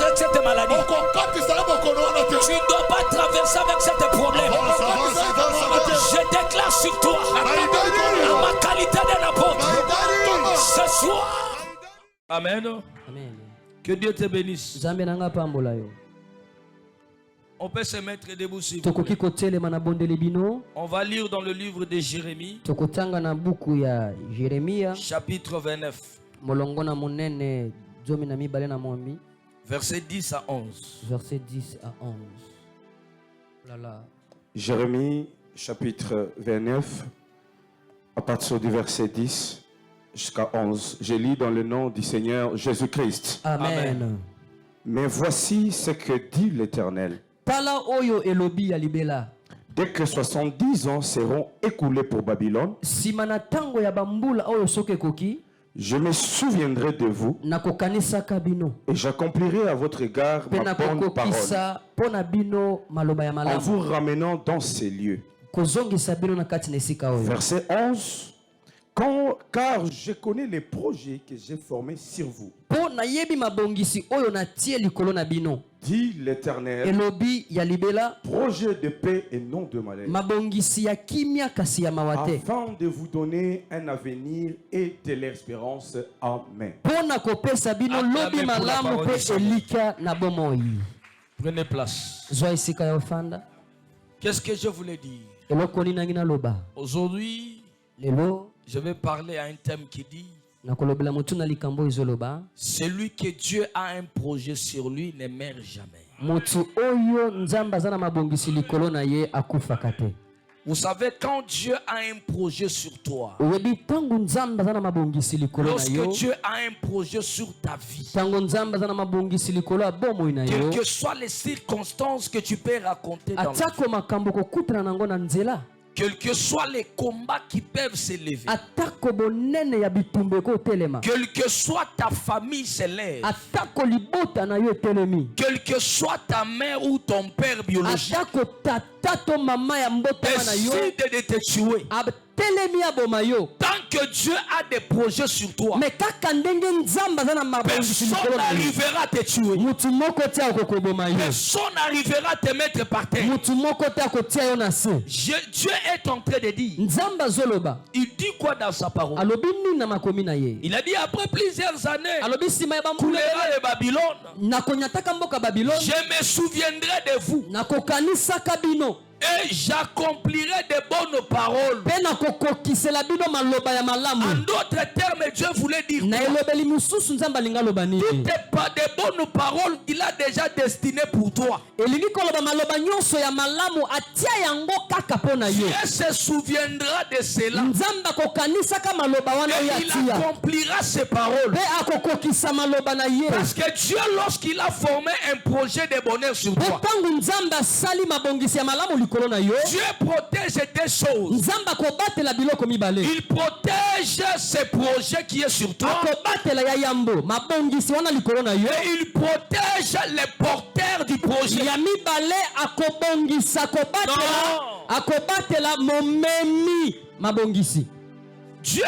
avec cette maladie. Tu ne dois pas traverser avec cette problème. Je déclare sur toi, en ma qualité d'un apôtre, ce soir. Amen. Amen. Que Dieu te bénisse. Nzambe nanga pambola yo. On peut se mettre debout s'il vous plaît. Tokoki kotele na bondeli bino. On va lire dans le livre de Jérémie, Tokotanga na buku ya Jeremia. chapitre 29, Molongo na monene zomi na mibale na mwambi. verset 10 à 11. Verset 10 à 11. Lala. Jérémie chapitre 29, à partir du verset 10 jusqu'à 11. Je lis dans le nom du Seigneur Jésus-Christ. Amen. Mais voici ce que dit l'Éternel. Tala oyo elobi ya libela. Dès que 70 ans seront écoulés pour Babylone, Simana tango ya bambula oyo soke koki. je me souviendrai de vous Nakokanisa kabino. et j'accomplirai à votre égard ma bonne parole Pona bino maloba ya en malamu. vous ramenant dans ces lieux. Kozongisa bino na kati na esika oyo. Verset 11. Car je connais les projets que j'ai formés sur vous, Po na yebi mabongisi oyo na tie likolo na bino. dit l'Éternel, Elobi ya libela. projet de paix et non de malheur, Mabongisi ya kimia kasi ya mawate. afin de vous donner un avenir et de l'espérance. Amen. Pona kopesa bino Acclamez lobi pour la malamu parole pe du Seigneur. elika na bomoi. Prenez place. Zwa esika ya ofanda. Qu'est-ce que je voulais dire? Eloko nini ngina loba. Aujourd'hui, Lelo je vais parler à un thème qui dit: nakolobela mutu na likambo izoloba. celui que Dieu a un projet sur lui ne meurt jamais. Mutu oyo nzamba zana mabongisi likolo na ye akufa kate. Vous savez, quand Dieu a un projet sur toi, Oyebi tangu nzamba zana mabongisi likolo na lorsque yo. Dieu a un projet sur ta vie, Tangu nzamba zana mabongisi likolo ya bomoi na yo. quelles que soient les circonstances que tu peux raconter dans la vie, Atako makambo kokutana nango na nzela. quels que soient les combats qui peuvent s'élever, Atako bonene ya bitumbe ko telema. quelle que soit ta famille s'élève, Atako libota na yo telemi. quelle que soit ta mère ou ton père biologique, Atako tatato mama ya mbota na yo. décide de te tuer. Telemi ya boma yo. Tant que Dieu a des projets sur toi, Mais kaka ndenge nzamba zana mabongisi likolo personne na yo. n'arrivera à te tuer. Mutu moko te akokoboma yo. Personne n'arrivera à te mettre par terre. Mutu moko te akotia yo na se. Dieu est en train de dire, Nzamba zoloba. il dit quoi dans sa parole? Alobi nini na makomi na ye. Il a dit après plusieurs années, Alobi sima ya bambula coulera de Babylone, nakonyataka mboka Babylone. je me souviendrai de vous Nakokanisaka bino. et j'accomplirai de bonnes paroles. Pe nakokokisela bino maloba ya En malamu. d'autres termes, Dieu voulait dire Na quoi? elobeli mususu nzamba linga loba nini. Pas de bonnes paroles qu'il a déjà destinées pour toi. Elingi koloba maloba nyonso ya malamu atia yango kaka po na yo. Dieu se souviendra de cela Nzamba kokanisaka maloba wana et yo il atia. accomplira ses paroles. Pe akokokisa maloba na ye. Parce que Dieu, lorsqu'il a formé un projet de bonheur sur Po toi, tangu nzamba sali mabongisi ya malamu likolo na yo. Dieu protège des choses. Nzamba kobatela biloko mibale. Il protège ce projet qui est sur toi. Akobatela ya yambo mabongisi wana likolo na yo. Et il protège les porteurs du projet. Ya mibale akobongisa akobatela momemi mabongisi. Dieu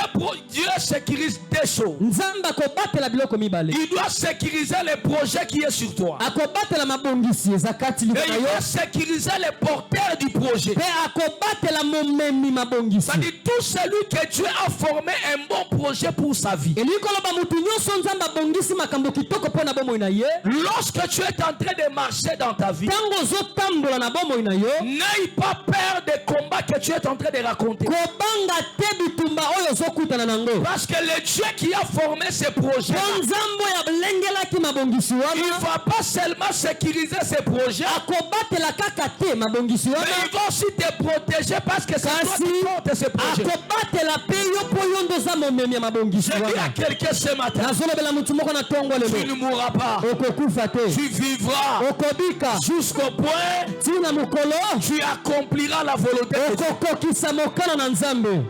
sécurise des choses. Nzamba kobatela biloko mibale. Il doit sécuriser les projets qui est sur toi. Akobatela mabongisi ezakati Et likolo il na yo. doit sécuriser les porteurs du projet. Pe akobatela momemi mabongisi. C'est-à-dire tout celui que Dieu a formé un bon projet pour sa vie. Elikoloba mutu nyonso nzamba bongisi makambo kitoko pona bomoi na ye. Lorsque tu es en train de marcher dans ta vie, Tango zotambola na bomoi na yo. n'aie pas peur des combats que tu es en train de raconter. Kobanga te bitumba oyo zokutana nango. Parce que le Dieu qui a formé ces projets, Nzambo ya lengelaki mabongisi il wana. ne va pas seulement sécuriser ces projets, Akobatela kaka te mabongisi mais wana. il va aussi te protéger parce que c'est toi qui portes ces projets. Akobatela pe yo po yo ndo za momemi ya mabongisi Je dis à wana. quelqu'un ce matin, Nazolobela mutu moko na tongo tu lelo. ne mourras pas, Okokufa te. tu vivras Okobika. jusqu'au point Tina mukolo. tu accompliras la volonté de Dieu. Okokokisa mokano na Nzambe.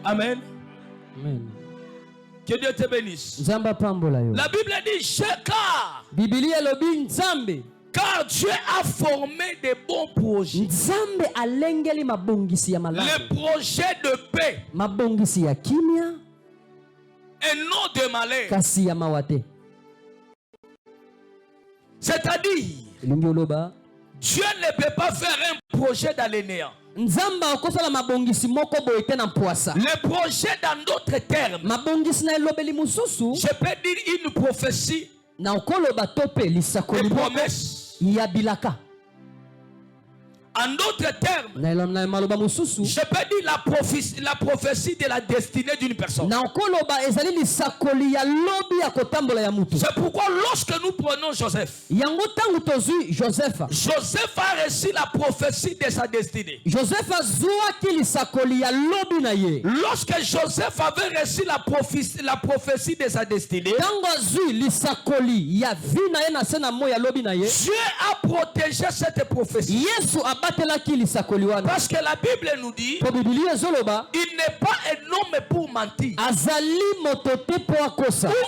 Amen. Amen. Que Dieu te bénisse. Nzamba pambola yo. La Bible dit car Biblia lobi Nzambe. Car Dieu a formé des bons projets. Nzambe alengeli mabongisi ya malamu. Les projets de paix Mabongisi ya kimia et non de malheur. kasi ya mawate. C'est-à-dire, Dieu ne peut pas faire un projet dans les néants. Le projet dans d'autres termes, je peux dire une prophétie, une promesse. En d'autres termes, je peux dire la prophétie de la destinée d'une personne. C'est pourquoi lorsque nous prenons Joseph, Joseph a reçu la prophétie de sa destinée. Lorsque Joseph avait reçu la prophétie de sa destinée, Dieu a protégé cette prophétie. Parce que la Bible nous dit, il n'est pas un homme pour mentir, ou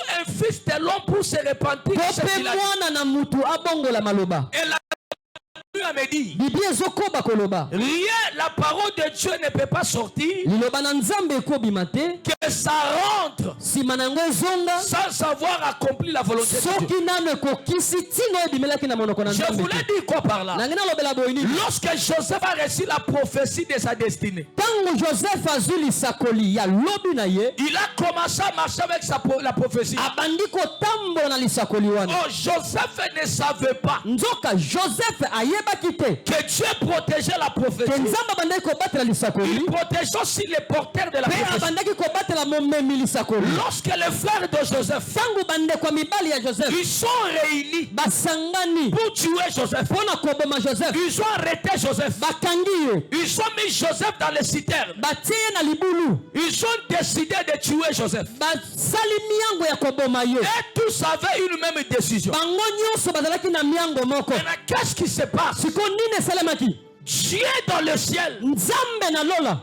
un fils de l'homme pour se repentir. Et la Bible me dit, rien, la parole de Dieu ne peut pas sortir, que ça rentre sans avoir accompli la volonté de Dieu. Je voulais dire quoi par là? Lorsque Joseph a reçu la prophétie de sa destinée, il a commencé à marcher avec la prophétie. Oh, Joseph ne savait pas que Dieu protégeait la prophétie. Il protégeait aussi les porteurs de la prophétie. Lorsque les frères de Joseph, ils sont réunis pour tuer Joseph, ils ont arrêté Joseph, ils ont mis Joseph dans les citernes, ils ont décidé de tuer Joseph, et tous avaient une même décision. Maintenant, qu'est-ce qui se passe? Dieu dans le ciel,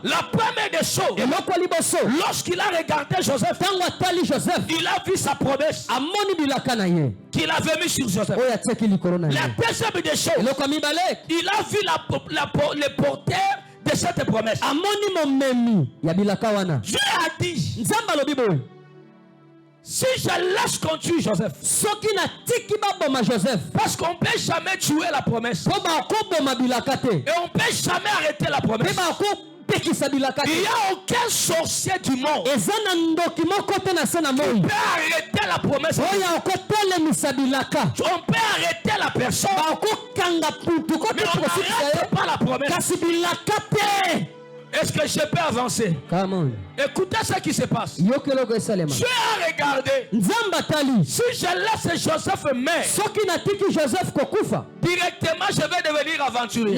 la première des choses, lorsqu'il a regardé Joseph, il a vu sa promesse qu'il avait mis sur Joseph. La deuxième des choses, il a vu les porteurs de cette promesse. Dieu a dit, si je laisse continuer Joseph, parce qu'on ne peut jamais tuer la promesse, et on ne peut jamais arrêter la promesse. Il n'y a aucun sorcier du monde qui peut arrêter la promesse. On peut arrêter la personne, mais on n'arrête pas la promesse. Est-ce que je peux avancer? Écoutez ce qui se passe. Dieu a regardé. Si je laisse Joseph mourir, directement je vais devenir aventurier.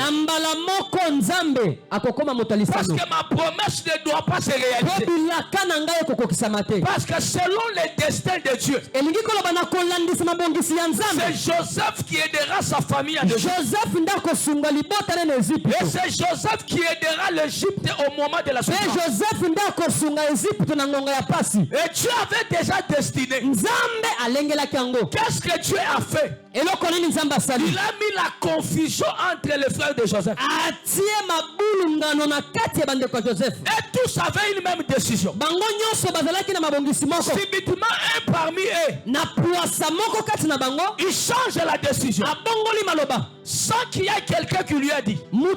Parce que ma promesse ne doit pas se réaliser. Parce que selon les destins de Dieu, c'est Joseph qui aidera sa famille à Égypte. Et c'est Joseph qui aidera l'Égypte au moment de la souffrance. Et Dieu avait déjà destiné. Qu'est-ce que Dieu a fait? Il a mis la confusion entre les frères de Joseph. Et tous avaient une même décision. Subitement, un parmi eux, il change la décision sans qu'il y ait quelqu'un qui lui a dit, non,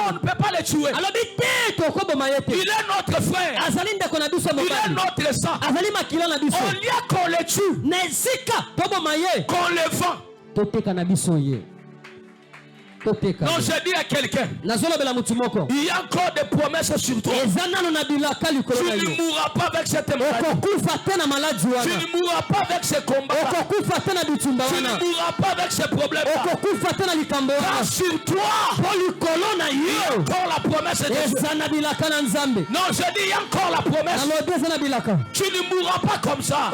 on ne peut pas le tuer. Il est notre frère, il est notre sang. Au lieu qu'on le tue, qu'on le vend. Non, je dis à quelqu'un, il y a encore des promesses sur toi. Tu ne mourras pas avec cette maladie. Tu ne mourras pas avec ce combat. Tu ne mourras pas avec ce problème. Car sur toi, il y a encore la promesse de Dieu. Non, je dis il y a encore la promesse. Tu ne mourras pas comme ça.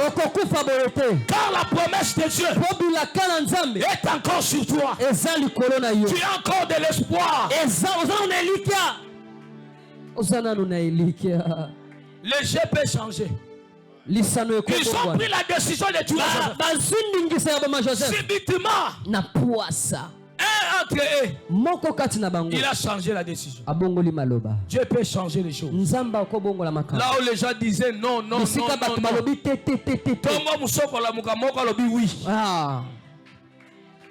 Car la promesse de Dieu est encore sur toi. Tu as encore de l'espoir. Le jeu peut changer. Ils ont pris la décision de tuer Joseph. Subitement, un entre eux, moko kati na bango il a changé la décision. abongoli maloba. Dieu peut changer les choses. Nzamba akobongola Là makambo. où les gens disaient non, non, non, Bisika bato non, non. balobi te te te te te. Tongo musoko la muka moko alobi oui. Ah.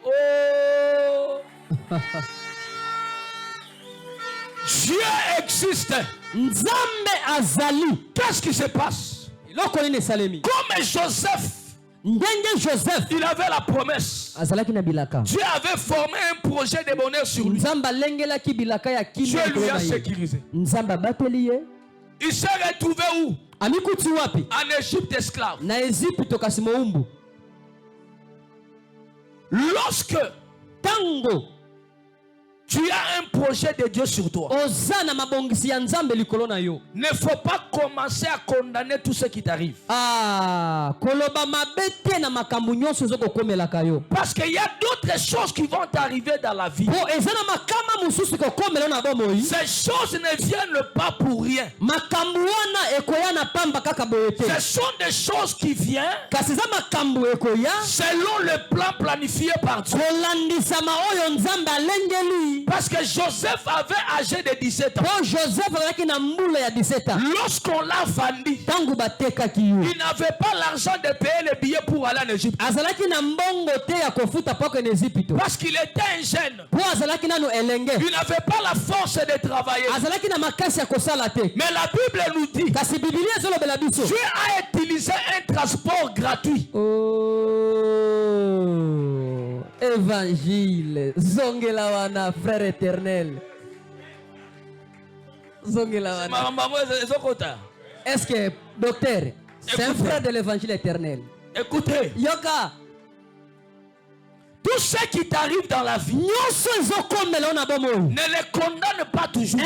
Oh. Dieu existe. Nzambe azali. Qu'est-ce qui se passe? Iloko nini salemi. Comme Joseph, Ndenge Joseph il avait la promesse. azalaki na bilaka. Dieu avait formé un projet de bonheur sur lui. Nzamba lengelaki bilaka ya Dieu kimia lui a kolona ye. sécurisé. Nzamba bateli ye. Il s'est retrouvé où? Amikuti wapi? En Égypte esclave. Na Egypte kasi moumbu. Lorsque Tango tu as un projet de Dieu sur toi, ozana mabongisi ya Nzambe likolo na yo. ne faut pas commencer à condamner tout ce qui t'arrive. Ah, koloba mabete na makambu nyonso zoko komelaka yo. Parce qu'il y a d'autres choses qui vont t'arriver dans la vie. Po ezana makama mususu ko komela na bomoi. Ces choses ne viennent pas pour rien. Makambu wana ekoya na pamba kaka boyete. Ce sont des choses qui viennent Kasi za makambu ekoya selon le plan planifié par Dieu. kolandisa maoyo Nzambe alengeli. Parce que Joseph avait âgé de 17 ans. Po Joseph alaki na mbula ya 17 ans. Lorsqu'on l'a vendu, Tangu batekaki yo. il n'avait pas l'argent de payer les billets pour aller en Égypte. Azalaki na mbongo te ya kofuta poko na Egypte. Parce qu'il était un jeune. Po azalaki nano elenge. Il n'avait pas la force de travailler. Azalaki na makasi ya kosala te. Mais la Bible nous dit, Kasi Biblia ezolobela biso. Dieu a utilisé un transport gratuit. Oh, évangile. Zongela wana frère éternel. Zongela wana. Est-ce que docteur, c'est un frère de l'évangile éternel? Écoutez, Yoka. tout ce qui t'arrive dans la vie, Nyonso ezokomela na bomo. ne les condamne pas toujours.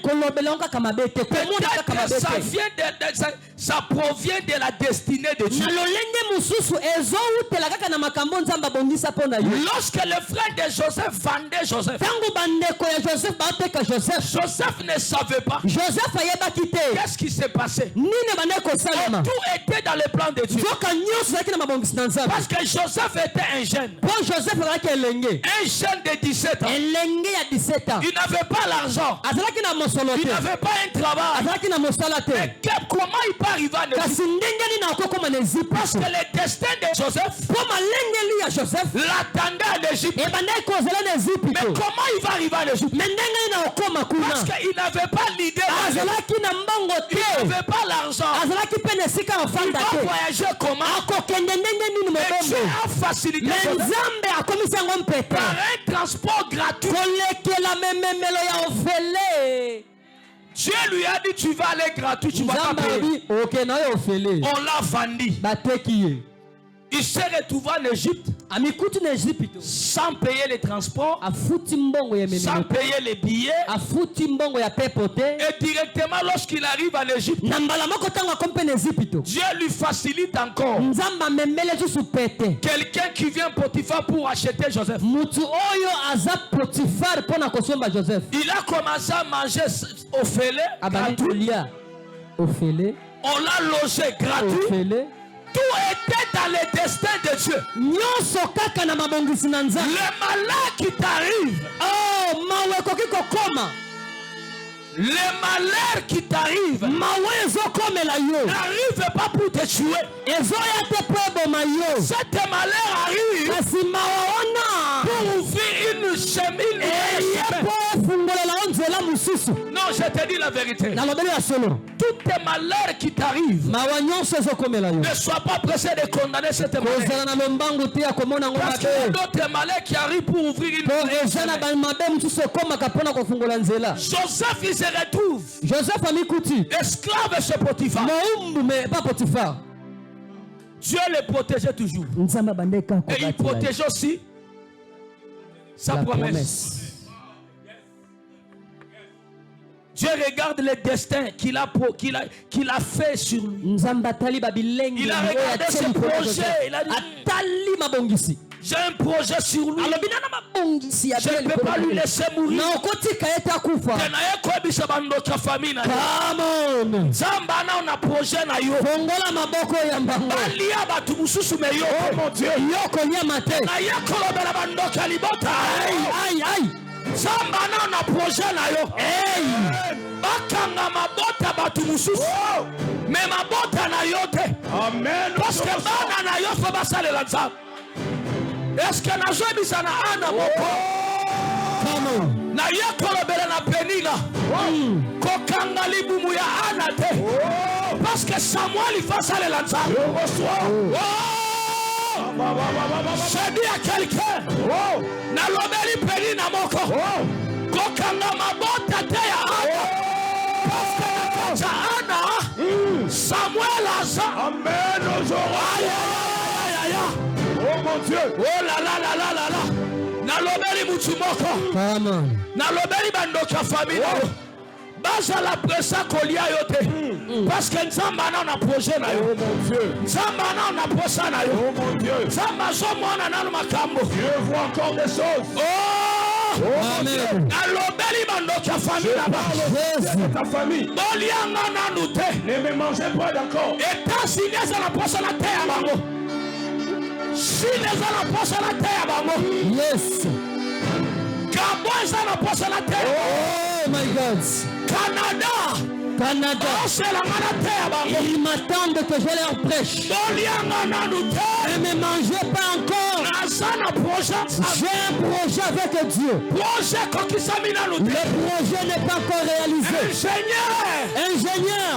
Kolobela kaka mabete. Komona kaka Peut-être que ça mabete. vient ça provient de la destinée de Dieu. Na lolenge mususu ezoutela kaka na makambo Nzamba bongisa pona yo. Lorsque le frère de Joseph vendait Joseph, Tango bandeko ya Joseph bateka Joseph. Joseph ne savait pas Joseph ayebaki te. qu'est-ce qui s'est passé. Nini bandeko salama. Tout était dans le plan de Dieu. Zoka nyonso zaki na mabongisi na Nzambe. Parce que Joseph était un jeune. Po Joseph alaki elenge. Un jeune de 17 ans. Elenge ya 17 ans. Il n'avait pas l'argent. Azalaki na mosolo Il te. n'avait pas un travail. Azalaki na mosala te. Mais comment il peut arriver en Kasi Égypte? ndenge nini akokoma na Egypte? Parce que le destin de Joseph Po malengeli ya Joseph l'attendait en Égypte. ebandaki kozala na Egypte. Mais comment il va arriver en Égypte? Mais ndenge nini akokoma kuna? Parce qu'il n'avait pas l'idée. Azalaki na mbongo Il te. n'avait pas l'argent. Azalaki pe na esika Il afanda va te. voyager comment? Akokende ndenge nini Mais Dieu mobembo? a facilité Mais Joseph Nzambe akomisi yango mpete. par un transport gratuit. Kolekela mememelo ya ofele. Dieu lui a dit tu vas aller gratuit, tu vas pas Nzambe payer. abi oke na yo ofele. On l'a vendu. Bateki ye. Il s'est retrouvé en Égypte Amikuti na Egypte. sans payer les transports, Afuti mbongo ya sans mememelo. payer les billets. Afuti mbongo ya pepo te. Et directement lorsqu'il arrive en Égypte, Na mbala moko tango akompe na Egypte. Dieu lui facilite encore. Nzambe amemele susu pete. Quelqu'un qui vient Potiphar pour acheter Joseph. Mutu oyo aza Potifar pona kosomba Joseph. Il a commencé à manger au fêlé, Abani gratuit. kolia ofele. On l'a logé gratuit. Ofele. Tout était dans le destin de Dieu. Nyonso kaka na mabongisi na Nzambe. Le malheur qui t'arrive, Oh, mawe koki kokoma. le malheur qui t'arrive, Mawe ezokomela yo. n'arrive pas pour te tuer. Ezoya te po eboma yo. Cet malheur arrive Kasi mawa wana. pour ouvrir une chemin. Eye po efungolela yo nzela mosusu. Non, je te dis la vérité. Nalobeli ya solo. Tous tes malheurs qui t'arrivent, Mawa nyonso ezokomela yo. ne sois pas pressé de condamner cette malheur. Kozala na lombangu te ya komona ngo Parce qu'il y a mabe. d'autres malheurs qui arrivent pour ouvrir une Po eza na bamabe mosusu ekomaka mpona kofungola nzela. Joseph, il se retrouve Joseph amikuti. esclave chez Potiphar. Moumbu mais pas Potifar. Dieu le protégeait toujours. Nzamba bandeka Et il kobatela. protège aussi sa La promesse. promesse. Dieu regarde le destin qu'il a fait sur lui. Nzamba tali babilengi. Il a regardé ses projets. Il a dit, Atali mabongisi. J'ai un projet sur lui. Je ne peux pas lui laisser mourir. Come on. Zambana on a projet na yo. Balia batu mususu me yo. Oh mon Dieu. Na ye kolobela bandoka libota. Zambana on a projet na yo. Bakanga mabota batu mususu. Me mabota na yo te. Amen. Parce que bana na yo faut basale la nzambe. Est-ce que na joie bisana ana moko? Na yekolobela na penina kokanga libumu ya ana te parce que Samuel face à l'ensemble. Je dis à quelqu'un na lobeli penina moko kokanga mabota te ya ana parce que na ana Samuel asa. Amen aujourd'hui. Oh mon Dieu. Oh là là là là là là. Na lobeli mutumoko. Na lobeli bandoka famille. Baza la pressa kolia yote. Parce que Nzamba na on projet na yo. Oh mon Dieu. Nzamba na on projet na yo. Oh mon Dieu. Nzamba so mwana na makambo. Dieu voit encore des choses. Oh. Amen. Na lobeli bandoka famille là-bas. Ta famille. Bolianga na nute. Ne me mangez pas d'accord. Et ta signé ça la prochaine la terre bango. Si les gens posent la terre, yes. Gabon est la poste la terre. Oh my God. Canada. Oh, c'est la terre. Ils m'attendent que je leur prêche. Ne me mangez pas encore. J'ai un projet avec Dieu. Le projet n'est pas encore réalisé. Ingénieur.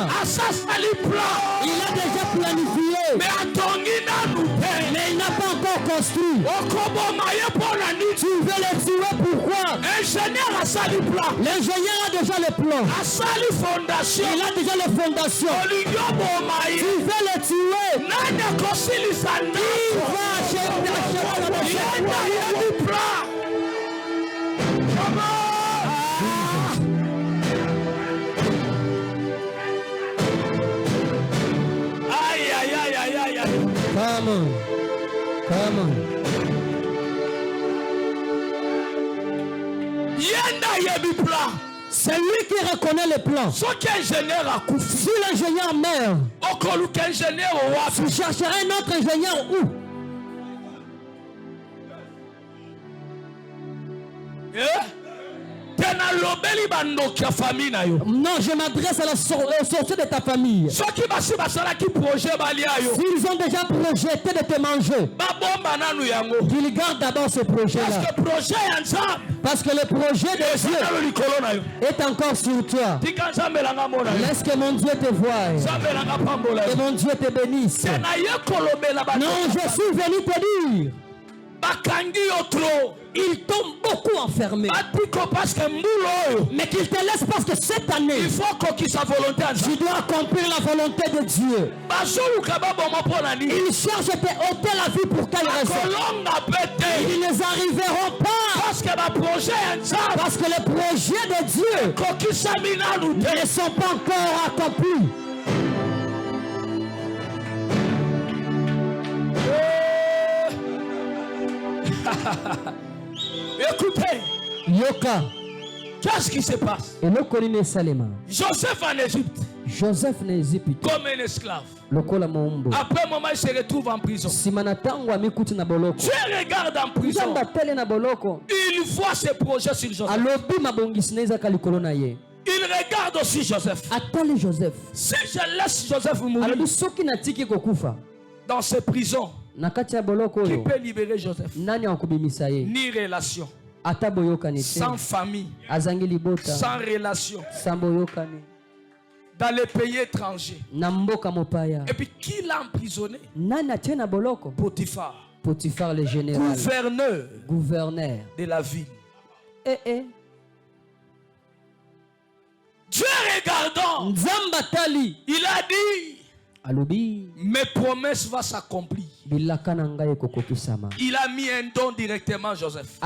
Il a déjà planifié. Mais il n'a pas encore construit. Tu veux le tuer, pourquoi? L'ingénieur a déjà le plan. Il a déjà les fondations. Tu veux le tuer. Qui va acheter le plan? Come on. Come on. C'est lui qui reconnaît les plans. Si l'ingénieur meurt, tu chercherais un autre ingénieur où? Non, je m'adresse à la sortie de ta famille. S'ils ont déjà projeté de te manger, qu'ils gardent d'abord ce projet-là. Parce que le projet de Dieu est encore sur toi. Laisse que mon Dieu te voie. Que mon Dieu te bénisse. Non, je suis venu te dire. Ils t'ont beaucoup enfermé. Mais qu'ils te laissent parce que cette année, tu dois accomplir la volonté de Dieu. Ils cherchent à te ôter la vie pour quelle raison? Ils ne arriveront pas. Parce que les projets de Dieu ne sont pas encore accomplis. Écoutez, Yoka. Qu'est-ce qui se passe? Joseph en Égypte. Joseph en Égypte. Comme un esclave. Après un moment, il se retrouve en prison. Dieu regarde en prison. Il voit ses projets sur Joseph. Il regarde aussi Joseph. Si je laisse Joseph mourir dans ces prisons, qui peut libérer Joseph? Ni relation. Sans famille. Sans relation. Dans les pays étrangers. Et puis qui l'a emprisonné? Potiphar. Potiphar le général. Gouverneur de la ville. Dieu regardant, il a dit, mes promesses vont s'accomplir. Il a mis un don directement à Joseph.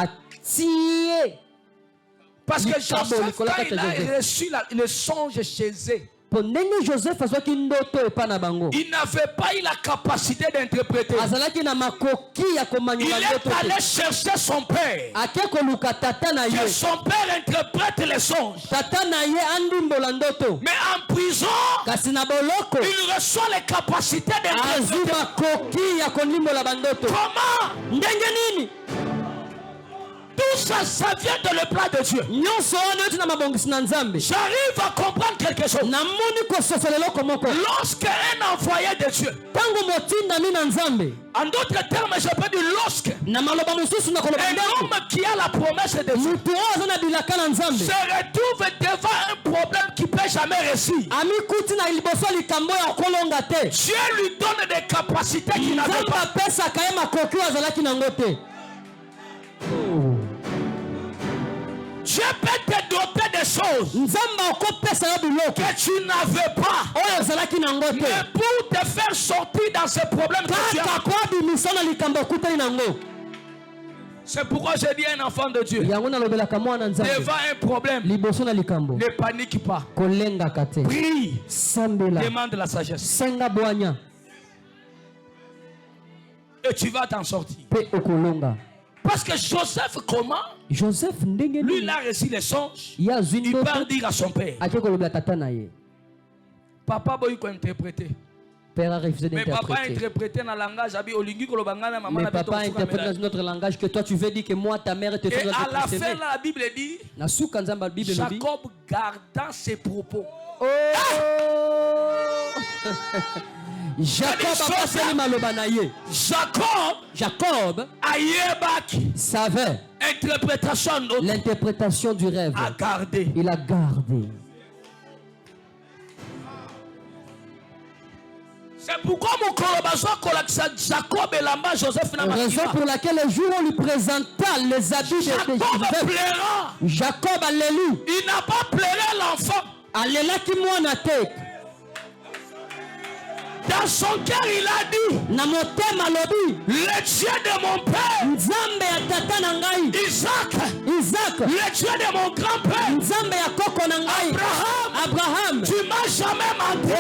Parce que Joseph, quand il a reçu le songe chez eux, Il n'avait pas eu la capacité d'interpréter. Il est allé chercher son père. Que son père interprète les songes. Mais en prison, il reçoit les capacités d'interpréter. Comment? Tout ça, ça vient de le plan de Dieu. J'arrive à comprendre quelque chose. Lorsqu'un envoyé de Dieu, en d'autres termes, je peux dire lorsque un homme qui a la promesse de Dieu se retrouve devant un problème qui ne peut jamais réussir, Dieu lui donne des capacités qu'il n'avait pas. Dieu peut te doter des choses que tu n'avais pas. Mais pour te faire sortir dans ce problème que tu as. C'est pourquoi j'ai dit à un enfant de Dieu, devant un problème, ne panique pas. Prie. Demande la sagesse. Et tu vas t'en sortir. Parce que Joseph, comment? Lui, il a reçu les songes. Il part dire à son père. Papa, il faut interpréter. Père a refusé d'interpréter. Mais papa a interprété dans le langage. Mais papa interprète dans notre langage que toi tu veux dire que moi ta mère te fait. Et à la fin, la Bible dit Jacob gardant ses propos. Oh! Jacob savait l'interprétation du rêve. Il a gardé. C'est pourquoi mon collaborateur Jacob et l'amba Joseph n'a pas. Raison pour laquelle le jour où on lui présenta les habits de Joseph, Jacob alléluia. Il n'a pas pleuré l'enfant. Alléluia qui moi na tête. Dans son cœur, il a dit, le Dieu de mon père, Isaac, le Dieu de mon grand-père, Abraham, tu m'as jamais menti.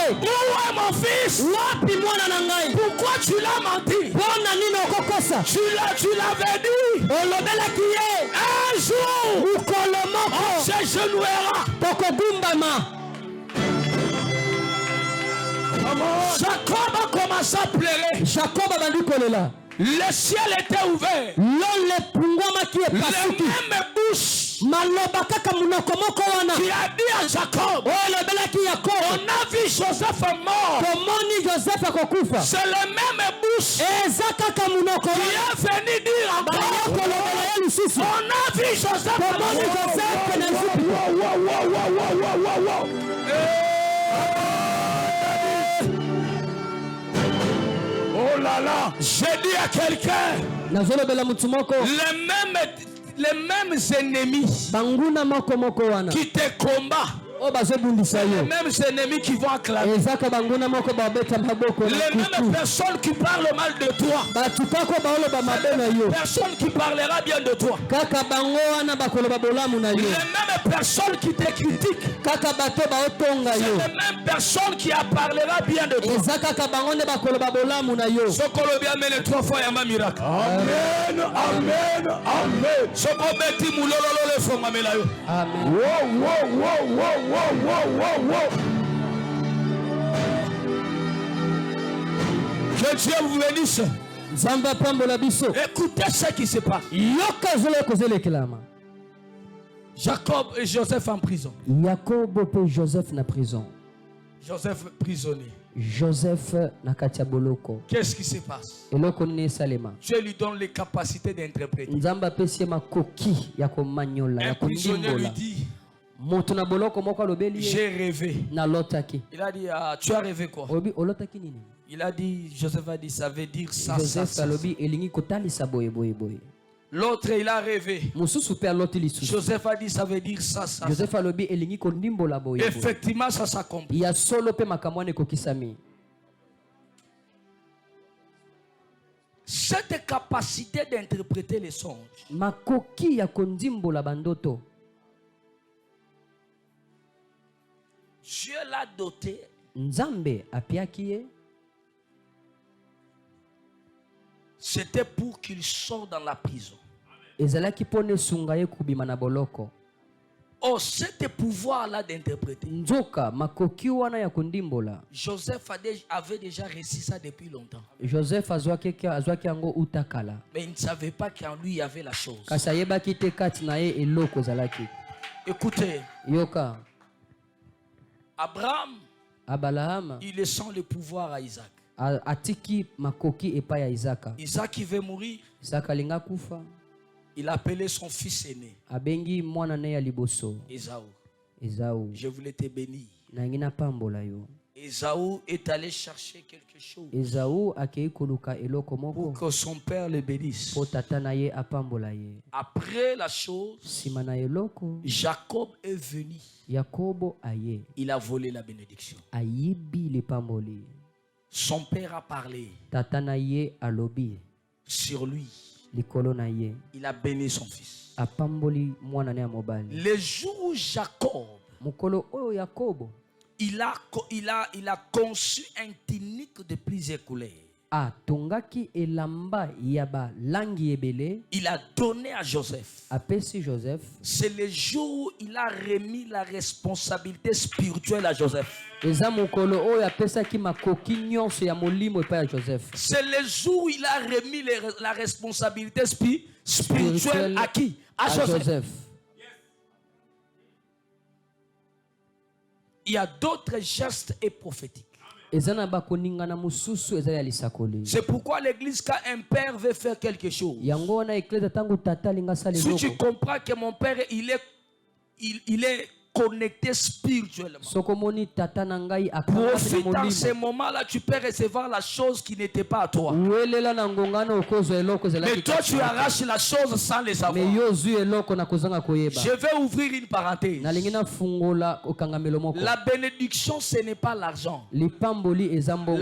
Où est mon fils? Pourquoi tu l'as menti? Tu l'avais dit. Un jour, on s'agenouillera. Jacob a commencé à pleurer. Le ciel était ouvert. La même bouche qui a dit à Jacob, on a vu Joseph mort. C'est la même bouche qui a venu dire encore, on a vu Joseph mort. Oh là là, j'ai dit à quelqu'un, les mêmes ennemis qui te combattent, les mêmes ennemis qui vont acclamer, les mêmes personnes qui parlent mal de toi, les personnes qui parlera bien de toi, les mêmes personnes qui te critiquent, c'est les mêmes personnes qui parlera bien de toi. Ce qu'on le bien met les 3 fois, il y a un miracle. Amen, amen, amen. Ce qu'on met les fonds, amen. Wow, wow, wow, wow. Que Dieu vous bénisse. Écoutez ce qui se passe. Jacob et Joseph en prison. Joseph prisonnier. Qu'est-ce qui se passe? Dieu lui donne les capacités d'interpréter. Un prisonnier lui dit, j'ai rêvé. Il a dit, tu as rêvé quoi? Il a dit, Joseph a dit, ça veut dire ça, ça, ça. L'autre, il a rêvé. Joseph a dit, ça veut dire ça, ça. Effectivement, ça s'accomplit. Cette capacité d'interpréter les songes, Dieu l'a doté. Nzambe apiaki ye. C'était pour qu'il sorte dans la prison. Ezalaki pone sunga ye kubima na boloko. Oh, c'était pouvoir-là d'interpréter. Nzoka makoki wana ya kundimbola. Joseph avait déjà réussi ça depuis longtemps. Joseph azwaki yango utakala. Mais il ne savait pas qu'en lui il y avait la chose. Kasi ayebaki te kati na ye eloko ezalaki. Écoutez. Yoka. Abraham, il laissant le pouvoir à Isaac. Atiki makoki epa ya Isaka. Isaac il veut mourir. Isaka linga kufa. Il a appelé son fils aîné. Abengi mwana ne ya liboso. Esaú. Je voulais te bénir. Nangina pambola yo. Esaú est allé chercher quelque chose. Esaú akei koluka eloko moko. Pour que son père le bénisse. Po tata na ye apambola ye. Après la chose, sima na eloko, Jacob est venu. Yakobo aye. Il a volé la bénédiction. Ayibi le pamboli. Son père a parlé. Tata na ye alobi. Sur lui. Il a béni son fils. Le jour où Jacob, il a conçu un tunique de plusieurs couleurs. Il a donné à Joseph. C'est le jour où il a remis la responsabilité spirituelle à Joseph. C'est le jour où il a remis la responsabilité spirituelle à qui? À Joseph. Il y a d'autres gestes et prophétiques. C'est pourquoi l'église, quand un père veut faire quelque chose, si tu comprends que mon père il est connecté spirituellement, profite dans ces moments-là, tu peux recevoir la chose qui n'était pas à toi. Mais toi tu arraches la chose sans le savoir. Je vais ouvrir une parenthèse. La bénédiction, ce n'est pas l'argent. La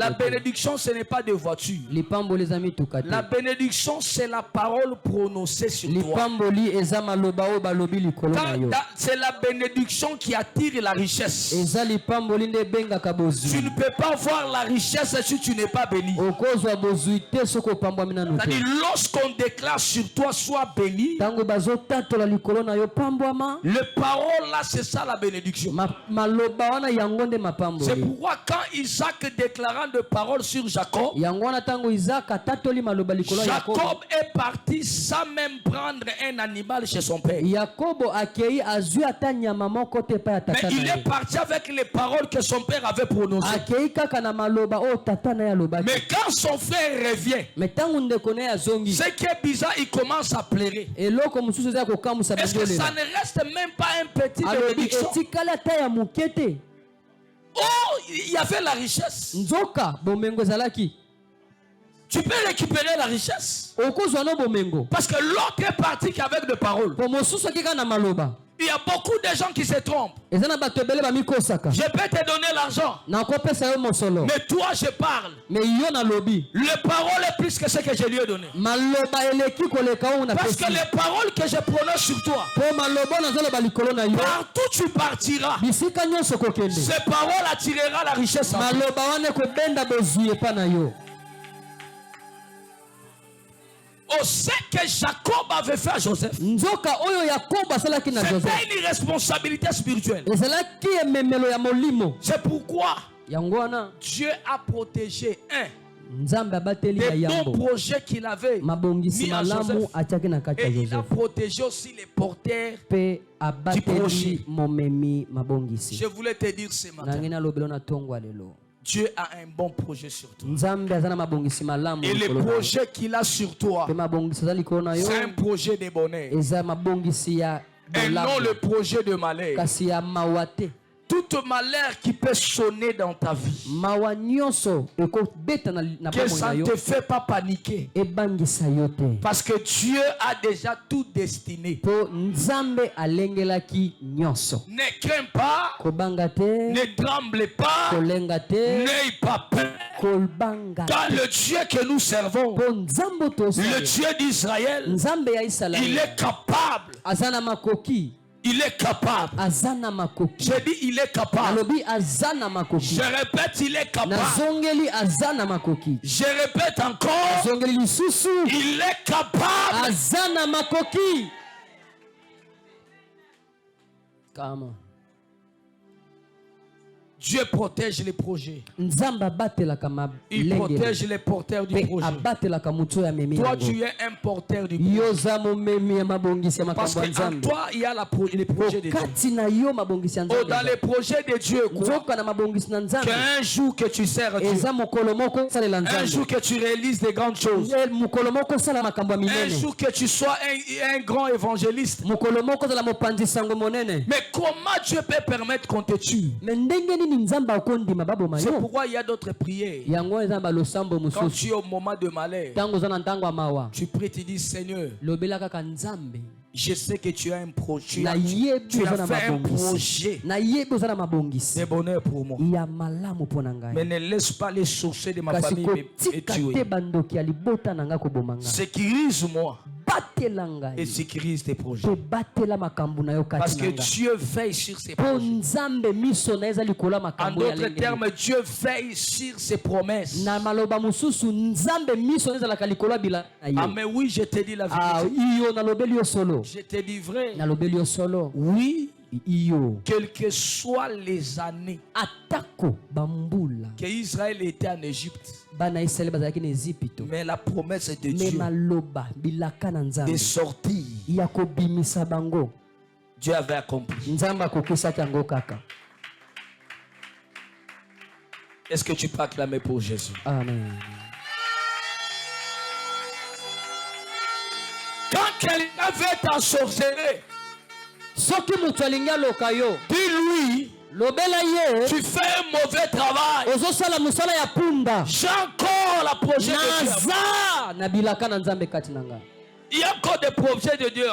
bénédiction, ce n'est pas des voitures. La bénédiction, c'est la parole prononcée sur toi. C'est la bénédiction qui attire la richesse. Tu ne peux pas voir la richesse si tu n'es pas béni. C'est-à-dire, lorsqu'on déclare sur toi sois béni, le parole là, c'est ça la bénédiction. C'est pourquoi quand Isaac déclarant de paroles sur Jacob, Jacob est parti sans même prendre un animal chez son père. Mais il est parti avec les paroles que son père avait prononcées. Mais quand son frère revient, ce qui est bizarre, il commence à pleurer. Est-ce que ça ne reste même pas un petit bénédiction? Oh, il y avait la richesse. Tu peux récupérer la richesse. Parce que l'autre est parti qu'avec des paroles. Il y a beaucoup de gens qui se trompent. Je peux te donner l'argent. Mais toi, je parle. Le parole est plus que ce que je lui ai donné. Parce que les paroles que je prononce sur toi, partout tu partiras, ces paroles attireront la richesse. On sait que Jacob avait fait à Joseph. C'était une responsabilité spirituelle. C'est pourquoi Dieu a protégé des bons projets qu'il avait mis à Joseph. Et il a protégé aussi les porteurs du projet. Je voulais te dire ce matin, Dieu a un bon projet sur toi. Et le projet qu'il a sur toi, c'est un projet de bonheur. Et non le projet de malheur. Toute malheur qui peut sonner dans ta vie, que ça ne te fait pas paniquer, parce que Dieu a déjà tout destiné. Ne crains pas, ne tremble pas, n'aie pas peur. Car le Dieu que nous servons, le Dieu d'Israël, il est capable. Il est capable. Azana makoki. J'ai dit il est capable. Alobi azana makoki. Je répète, il est capable. Nazongeli azana makoki. Je répète encore. Nazongeli lisusu. Il est capable. Azana makoki. Comment? Dieu protège les projets. Il protège les porteurs du projet. Toi, tu es un porteur du projet. Parce qu'en toi, il y a les projets de Dieu. Dans les projets de Dieu, qu'un jour que tu sers Dieu, un jour que tu réalises des grandes choses, un jour que tu sois un grand évangéliste. Mais comment Dieu peut permettre qu'on te tue? C'est pourquoi il y a d'autres prières. Quand tu es au moment de malheur, tu pries, tu dis Seigneur, je sais que tu as un projet. Tu as fait un projet de bonheur pour moi. Mais ne laisse pas les sorciers de ma famille me tuer. Sécurise-moi et sécurise tes projets. Parce que Dieu veille sur ses projets. En d'autres termes, Dieu veille sur ses promesses. Ah mais oui, je te dis la vérité. Je te dis vrai. Oui. Quelles que soient les années que Israël était en Égypte, mais la promesse de Dieu de sortir, Dieu avait accompli. Est-ce que tu peux acclamer pour Jésus? Amen. Quand quelqu'un veut t'ensorceler, dis-lui, tu fais un mauvais travail. J'ai encore la projet de Dieu. Il y a encore des projets de Dieu.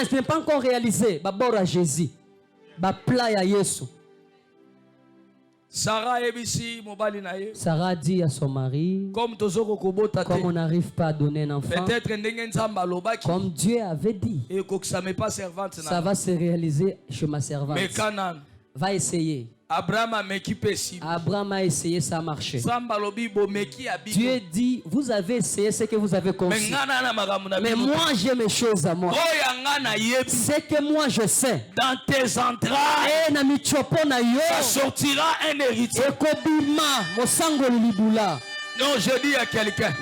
Ce n'est pas encore réalisé. Jésus. Sarah dit à son mari, comme on n'arrive pas à donner un enfant, comme Dieu avait dit, ça va se réaliser chez ma servante. Va essayer. Abraham a essayé, ça a marché. Dieu dit, vous avez essayé ce que vous avez conçu. Mais moi j'ai mes choses à moi. C'est que moi je sais. Dans tes entrailles, ça sortira un héritier. Non, je dis à quelqu'un,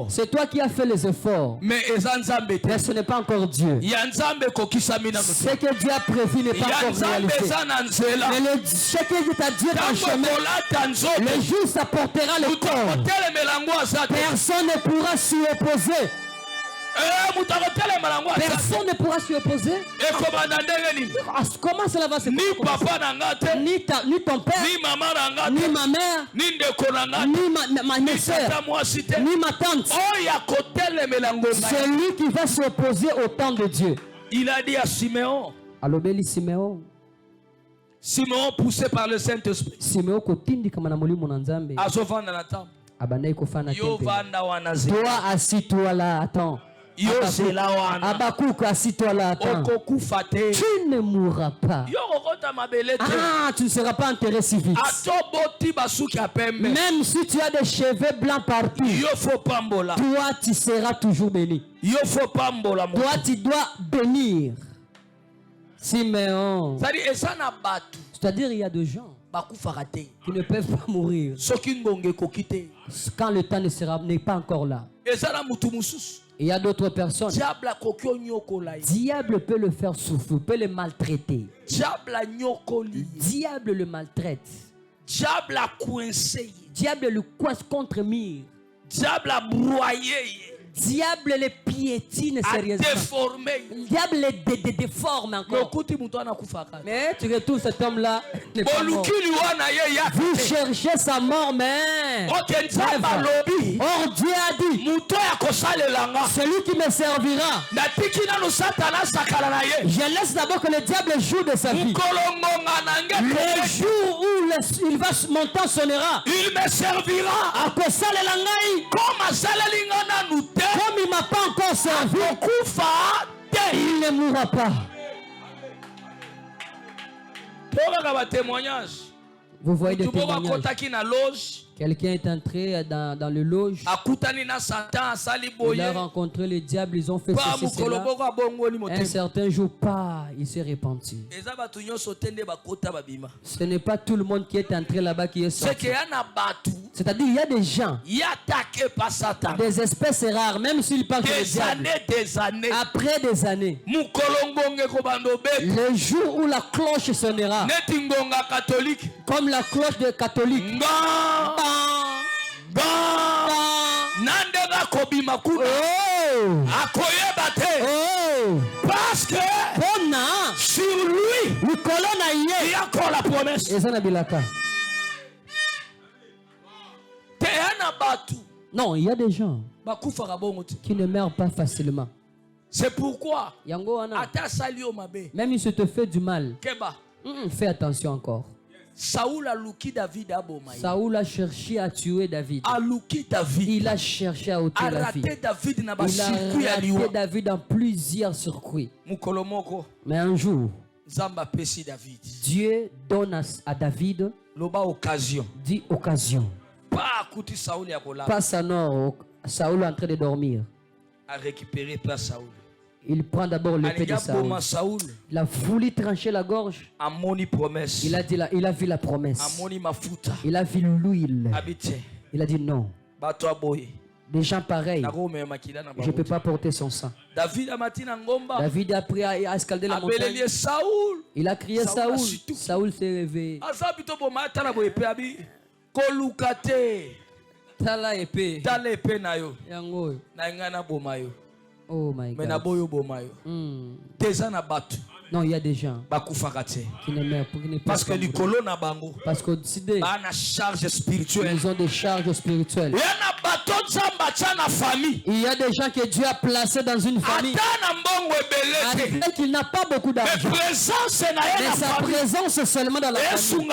c'est toi qui as fait les efforts. Mais ce n'est pas encore Dieu. Ce que Dieu a prévu n'est pas encore réalisé. Mais ce que Dieu t'a dit dans le chemin, le jour s'apportera le corps. Personne ne pourra s'y opposer. Personne ne pourra s'y opposer. Comment cela va se passer? Ni ton père, ni ma mère, ni ma soeur, ni ma tante. Celui qui va s'opposer au temps de Dieu. Il a dit à Siméon. Siméon poussé par le Saint-Esprit. Toi assis-toi là, attends. Abakouk, assis-toi là, attends. Tu ne mourras pas. Ah, tu ne seras pas enterré si vite. Même si tu as des cheveux blancs partout, toi tu seras toujours béni. Toi tu dois bénir. Siméon. C'est-à-dire il y a des gens qui ne peuvent pas mourir quand le temps n'est pas encore là. Il y a d'autres personnes. Diable peut le faire souffrir, peut le maltraiter. Diable le maltraite. Diable le coince contre mur. Diable les piétine sérieusement. Diable les déforme encore. Mais tu retrouves cet homme-là. Vous cherchez sa mort, mais or Dieu a dit, celui qui me servira, je laisse d'abord que le diable joue de sa vie. Le jour où il va monter sonnera, il me servira comme il m'a m'a pas encore servi, il ne mourra pas. Vous voyez des témoignages. Quelqu'un est entré dans le loge. Il a rencontré le diable. Ils ont fait ceci, cela. Un certain jour, il s'est repenti. Ce n'est pas tout le monde qui est entré là-bas qui est sorti. C'est-à-dire il y a des gens, des espèces rares, même s'ils parlent de diable. Après des années, le jour où la cloche sonnera, comme la cloche des catholiques, parce que sur lui il y a encore la promesse. Non, il y a des gens qui ne meurent pas facilement. C'est pourquoi même si te fait du mal, fais attention encore. Saoul a cherché à tuer David. Il a cherché à ôter David. Il a raté David dans plusieurs circuits. Mais un jour, Dieu donne à David dit occasion. Pas Saoul en train de dormir. À récupérer place Saoul. Il prend d'abord l'épée de Saoul. Il a voulu trancher la gorge. Il a vu la promesse. Il a vu l'huile. Il a dit non. Des gens pareils, je ne peux pas porter son sang. David a pris à escalader la montagne. Il a crié Saoul. Saoul s'est réveillé. Tala épée. Oh my God. Non, il y a des gens qui ne meurent pas. Parce que charge spirituelle. Ils ont des charges spirituelles. Il y a des gens que Dieu a placés dans une famille. Qu'il n'a pas beaucoup d'argent. Mais sa présence seulement dans la famille.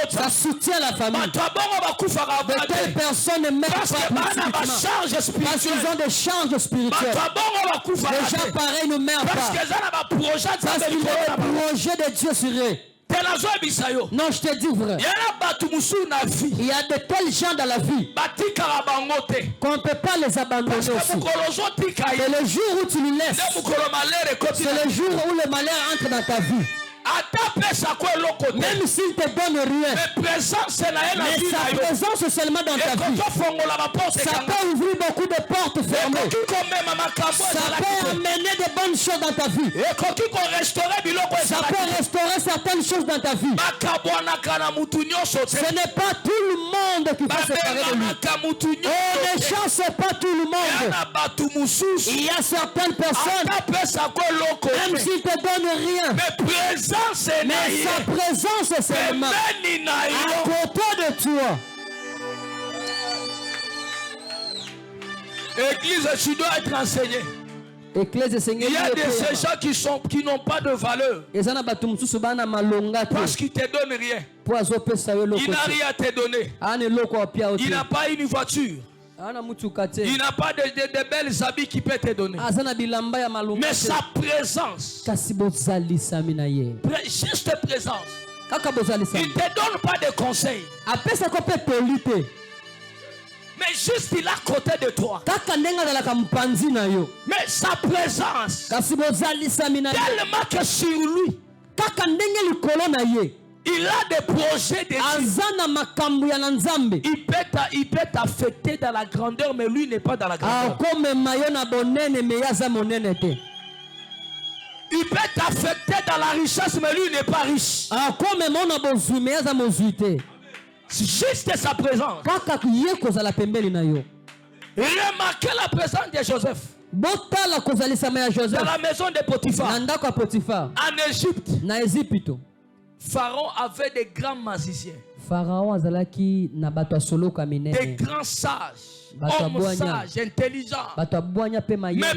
Ça soutient la famille. De telles personnes ne meurent pas politiquement. Parce qu'ils ont des charges spirituelles. Les gens pareils ne meurent pas. Parce qu'ils ont des projets de Dieu sur eux. Non, je te dis vrai. Il y a de tels gens dans la vie qu'on ne peut pas les abandonner aussi. C'est le jour où tu les laisses. C'est le jour où le malheur entre dans ta vie. Même s'il te donne rien, mais sa présence seulement dans ta vie, ça peut ouvrir beaucoup de portes fermées. Ça peut amener de bonnes choses dans ta vie. Ça peut restaurer certaines choses dans ta vie. Ce n'est pas tout le monde qui va se séparer de lui. Oh, les gens, ce n'est pas tout le monde. Il y a certaines personnes, même s'ils te donnent rien, mais sa présence est seulement à côté de toi. Église, tu dois être enseigné. Il y a des gens qui n'ont pas de valeur. Parce qu'ils ne te donnent rien. Il n'a rien à te donner. Il n'a pas une voiture. Il n'a pas de belles habits qu'il peut te donner. Mais sa présence, juste présence, il ne te donne pas de conseils. Mais juste il est à côté de toi. Mais sa présence, tellement que sur lui, il a des projets de Dieu. Il peut t'affecter dans la grandeur, mais lui n'est pas dans la grandeur. Il peut t'affecter dans la richesse, mais lui n'est pas riche. C'est juste sa présence. Remarquez la présence de Joseph. Dans la maison de Potiphar. En Égypte. Pharaon avait des grands magiciens. Des grands sages. Hommes sages, intelligents. Mais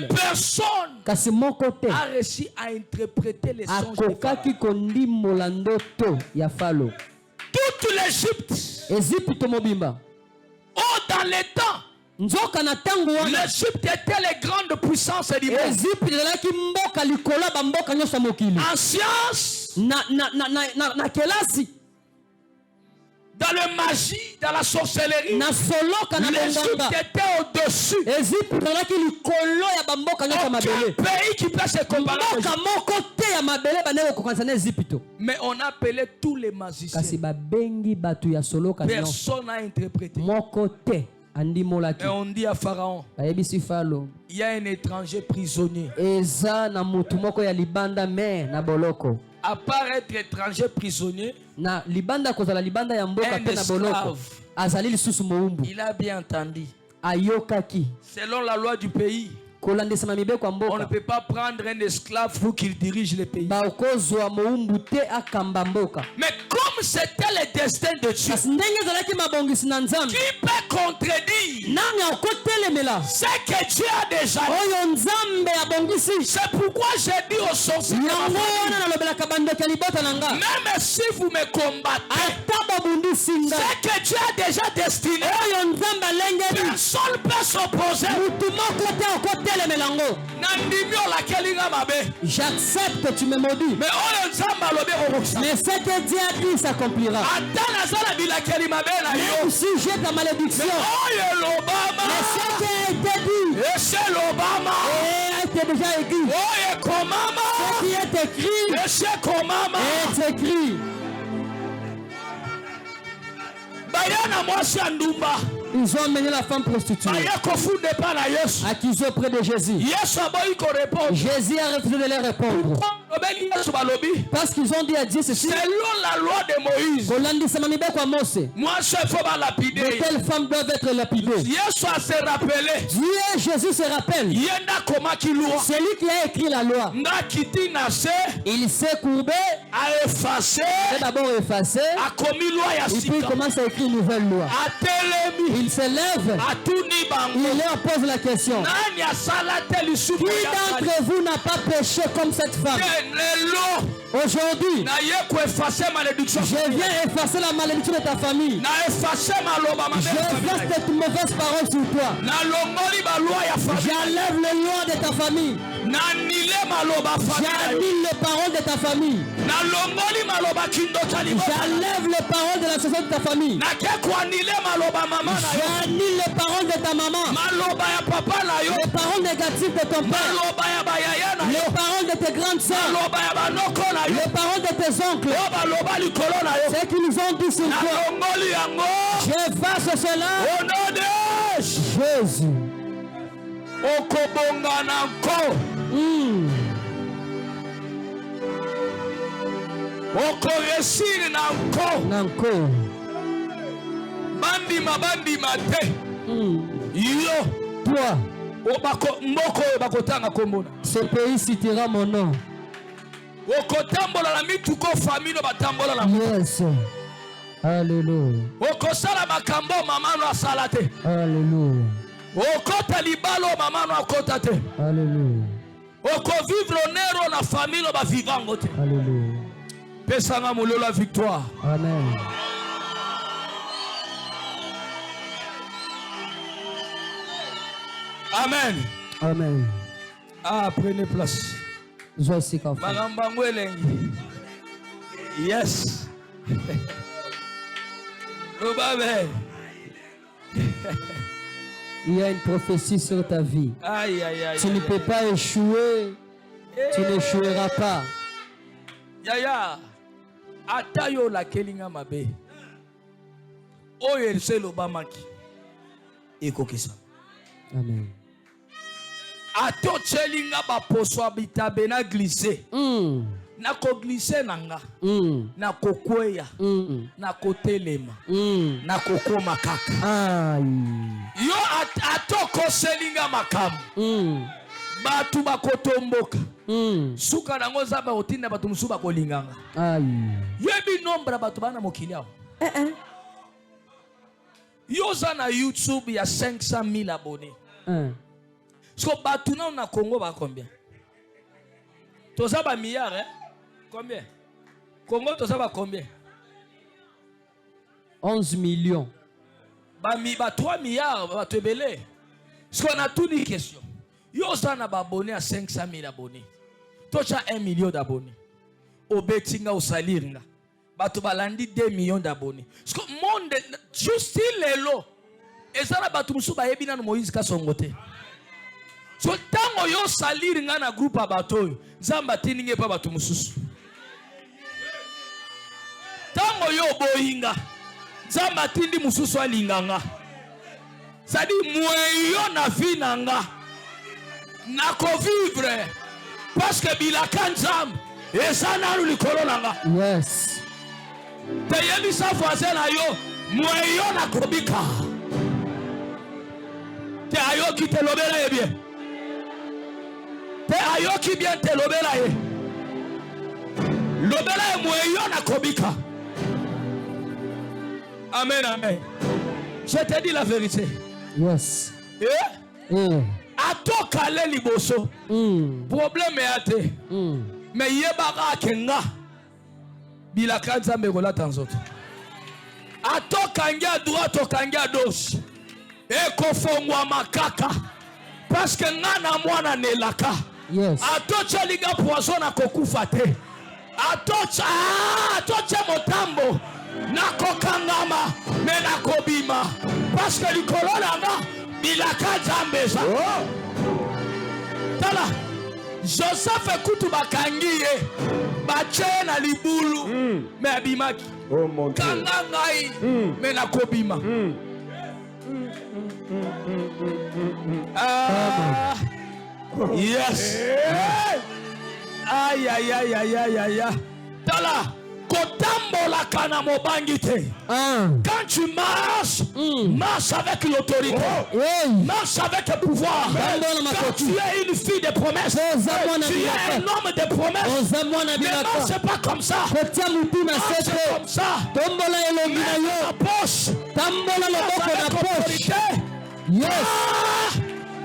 personne n'a réussi à interpréter les songes de Pharaon. Toute l'Égypte. Oh, dans les temps l'Égypte était les grandes puissances du monde. En science, dans la magie, dans la sorcellerie, l'Égypte était au-dessus. Aucun pays qui peut se comparer. Mais on appelait tous les magiciens. Personne n'a interprété. Et on dit à Pharaon, il y a un étranger prisonnier. À part être étranger prisonnier, un esclave, il a bien entendu. Selon la loi du pays, on ne peut pas prendre un esclave pour qu'il dirige le pays. Mais comme c'était le destin de Dieu, qui peut contredire ce que Dieu a déjà dit? C'est pourquoi j'ai dit aux sorciers, même si vous me combattez, ce que Dieu a déjà destiné, personne ne peut s'opposer. J'accepte, tu me maudis. Mais ce que Dieu a dit s'accomplira. Même si j'ai ta malédiction, mais ce qui a été dit a été déjà écrit. Ce qui est écrit est écrit. Ils ont emmené la femme prostituée, accusée auprès de Jésus. Jésus a refusé de leur répondre. Parce qu'ils ont dit à Dieu ceci: selon la loi de Moïse, moi je faut lapider. De telles femmes doivent être lapidées. Dieu Jésus se rappelle. Celui qui a écrit la loi, il s'est courbé, il d'abord effacé, et puis il commence à écrire une nouvelle loi. Il se lève, il leur pose la question: qui d'entre vous n'a pas péché comme cette femme? Aujourd'hui, je viens effacer la malédiction de ta famille. J'efface cette mauvaise parole sur toi. J'enlève les lois de ta famille. J'annule les paroles de ta famille. J'enlève les paroles de la société de ta famille. J'annule les paroles de ta maman. Les paroles négatives de ton père. Les paroles de tes grandes sœurs. Les paroles de tes oncles. Ce qu'ils nous ont dit sur toi, j'efface cela au nom de Jésus. Toi, ce pays citera mon nom. Yes. Alléluia. Alléluia. Alléluia. Alléluia. Victoire. Amen. Amen. Amen. Ah, prenez place. Yes. Il y a une prophétie sur ta vie. Aïe, aïe, aïe, tu ne peux pas échouer. Tu n'échoueras pas. Yaya. Atayo la kelinga mabe. Oye se lobamaki. Ekokisa. Amen. Ato chelinga ba poso bitabe na glisser. Na ko glisser nanga. Na ko kweya. Na ko telema. Na ko koma kaka. Yo ato ko chelinga makamu. Batu bakotomboka. Suka nango zaba otinda batu musuba kolinganga. Yebi nombra batu bana mokili awo. Yo na YouTube ya 500,000 abonnés. So batu na Congo ba combien? Toza ba milliard hein? Combien? Congo toza ba combien? 11 millions. Ba 3 milliards ba tebele. Ce qu'on a tout une question. Yo ça na abonné à 500 000 abonnés. Toi tu as 1 million d'abonnés. Au betinga au salir. Bato balandi 2 millions d'abonnés. Ce que monde juste les lots. Et ça na bato musu ba yebi na Moïse Kasongote. So tango yo salir nga na groupe abato. Nzamba tininge pa bato mususu. Tango yo boinga. Nzamba tindi mususu alinganga. Ça dit moi na vie nanga. Na ko vivre parce que bilaka nzambe ezana lulikolo nanga. Yes. Te yebi sa voisin na yo moyo na kobika. Te ayo ki te lobela ye bien. Te ayo ki bien te lobela ye. Lobela ye moyo na kobika. Amen, amen. Je te dis la vérité. Yes. Ato kale liboso. Problème ate. Mais yebaka kenga. Bilaka nzambe kola tanzoto. Ato kangi à droite, to kangi à gauche. Eko fongwa makaka. Parce que ngana mwana nelaka. Yes. Ato chaliga poison na kokufa te. Ato cha motambo na kokangama me na kobima. Parce que likolo nanga bilaka nzambe. Tala Joseph ekutu bakangiye bache na libulu me abimaki. Oh mon Dieu. Kanga ngai me na kobima. Yes. Aïe aïe aïe aïe aïe aïe. Tala kotambola kana mobangi te. Quand tu marches, marche avec l'autorité. Marche avec le pouvoir. Quand tu es une fille de promesses, tu es un homme de promesses. Ne marche pas comme ça. Marche comme ça. Mets la poche. Avec autorité.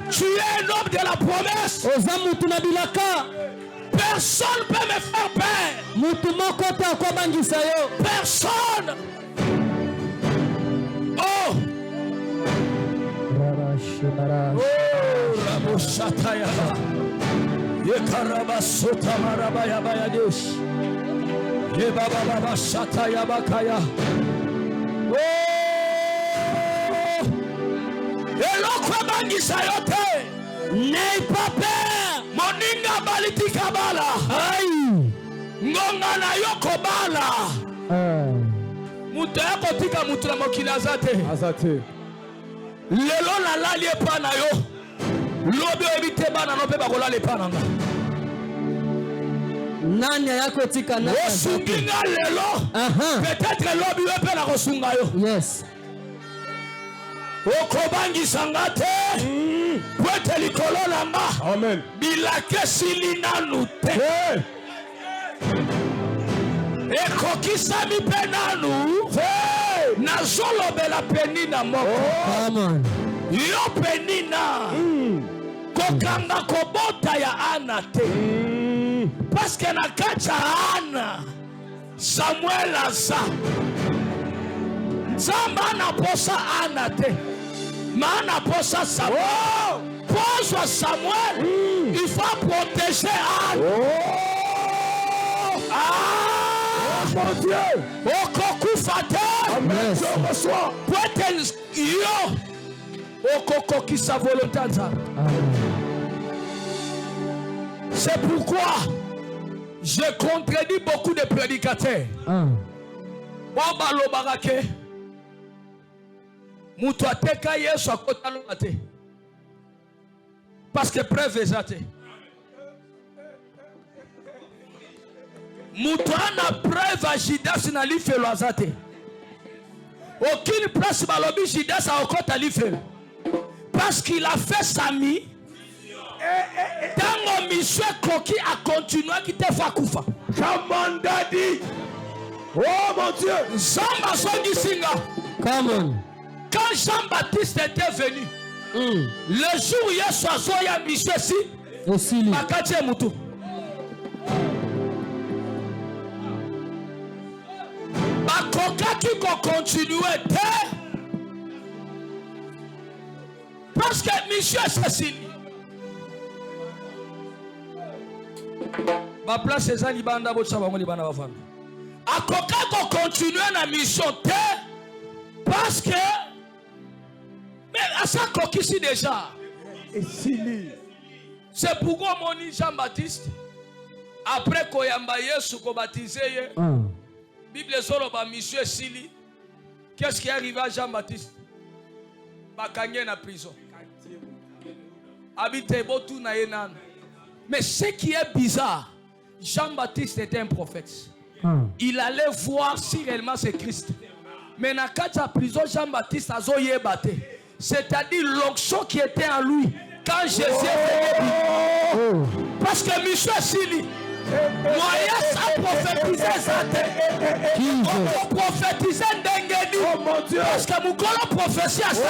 Tu es un homme de la promesse. Personne ne peut me faire peur. Personne. Oh. Oh, Raboshataya. Yekarabasota marabaya bayadesh. Yebaba shataya bakaya. Oh. Elokwa bangisa yote. N'aie pas peur. Moninga balitika bala. Aïe. Ngonga na yoko bala. Mutu yako tika mutu na mokili azate. Azate. Lelo la lali epa na yo. Lobi ebite bana no pe bakola le pananga. Nani yako tika na azate. Osunginga lelo. Peut-être lobi epe na kosunga yo. Yes. Okobangi sangate. Kwete likolo nanga. Amen. Bilake silina nute. Ekokisa mi penanu. Na zolo bela penina moko. Amen. Yo penina. Kokanga kobota ya Ana te. Parce que na kacha Ana Samuel aza. Nzamba na posa Ana te. Mana posa Samuel. Pose Samuel. Il faut protéger Anne. Mon Dieu. Okoku fate. Amen. Je reçois. Peut-être yo. Okoko qui sa volonté. C'est pourquoi je contredis beaucoup de prédicateurs. Baba lobarake. Mutu ateka Yesu akota lobate. Parce que preuve ezate. Mutu ana preuve a Judas na lifelo azate. Aucune place balobi Judas a okota lifelo. Parce qu'il a fait sa mi. Tango mission koki a continué qui te fa kufa. Kamandadi. Oh mon Dieu. Zamba songi singa. Come on. Quand Jean-Baptiste était venu, le jour où Yesu azoya mission ici, Makache Mutu. Bakoka qui continue. Parce que monsieur Cécile. Ma place est à Libanda, à Coca continuer la mission parce que mais à ça ici déjà c'est pourquoi mon Jean-Baptiste après Koyamba Yesu ko baptisé Bible solo ba monsieur Sili qu'est-ce qui est arrivé à Jean-Baptiste bakanye na prison habite botu na yenan. Mais ce qui est bizarre, Jean-Baptiste était un prophète. Il allait voir si réellement c'est Christ. Mais dans la prison, Jean-Baptiste a zoyé batté. C'est-à-dire l'onction qui était en lui. Quand Jésus est venu. Parce que monsieur Sili, moyen ça prophétiser ça. On prophétiser d'Engedi. Parce que mon collègue prophétie à ça.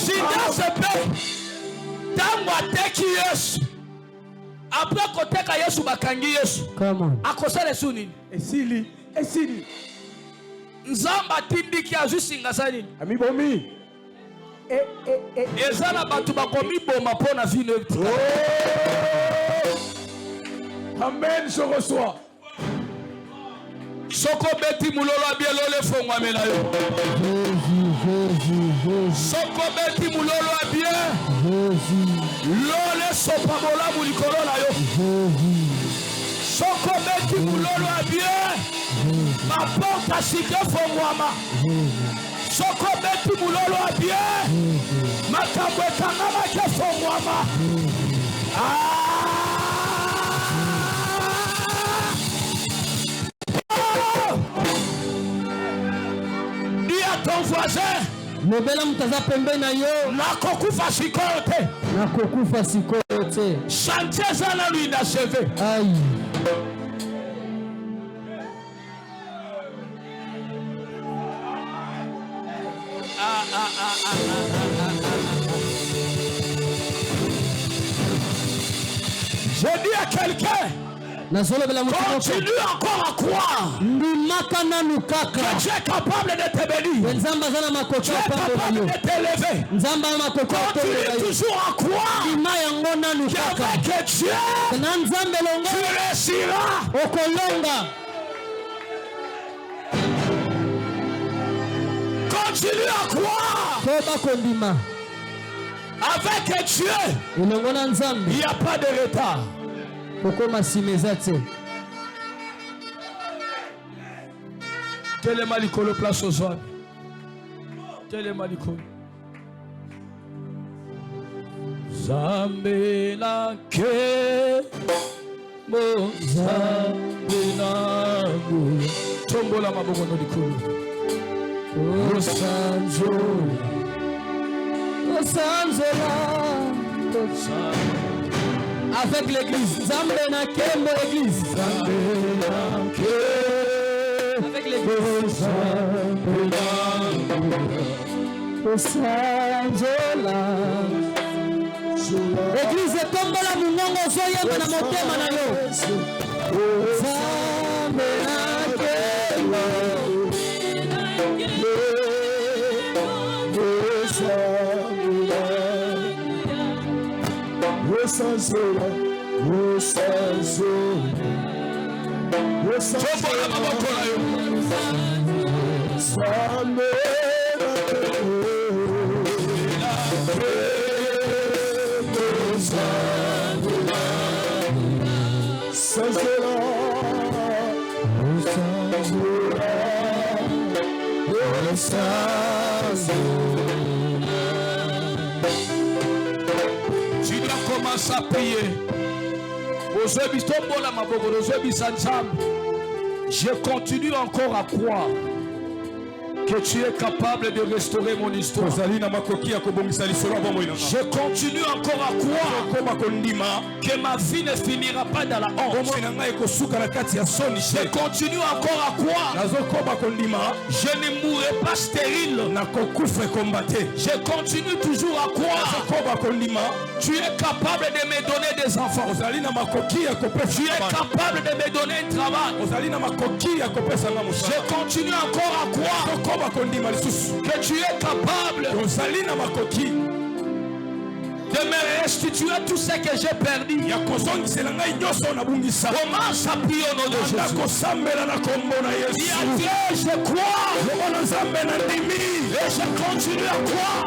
Si dans ce pays, dans ma tête qui est, après côté ka Yesu bakangi Yesu. Comment? À cause de Sunni. Esili. Nzamba tindi ki ajusi ngasani. Ami bomi. Ezana batu bakomi boma pona vie ne. Amen, je reçois. Soko beti mulolo abielo le fongwa mela yo. Soko beti mulolo abie. Lole sopa mola mulikolo la yo. Soko beti mulolo abie. Ma porte asike fongwama. Soko beti mulolo abie. Ma kabwe kangama ke fongwama. Ton voisin, Mobela mtaza pembe na yo. Nakokufa sikote. Nakokufa sikote. Chantier zana lui inachevé. Aïe. Je dis à quelqu'un, continue encore à croire que tu es capable de te bénir. Tu es capable de t'élever. Continue toujours à croire qu'avec Dieu, tu réussiras. Continue à croire. Avec Dieu, il n'y a pas de retard. Quel est Malikolo place aux soins? Quel est Malikolo? Zambe na ke mo zambe na mu tombola maboko no dikolo Osanzola avec l'église. Zambe na kembo église. Zambe na ke avec l'église. Zambe na Osanzola. Église tombola munongo zoyeba na motema na yo. Zambe na kembo. Osanzola, tu dois commencer à prier. Je continue encore à croire que tu es capable de restaurer mon histoire. Je continue encore à croire que ma vie ne finira pas dans la honte. Je continue encore à croire je ne mourrai pas stérile. Je continue toujours à croire tu es capable de me donner des enfants. Tu es capable de me donner un travail. Je continue encore à croire que tu es capable de me restituer tout ce que j'ai perdu. Commence à prier au nom de Jésus. Dis à Dieu, je crois. Et je continue à croire.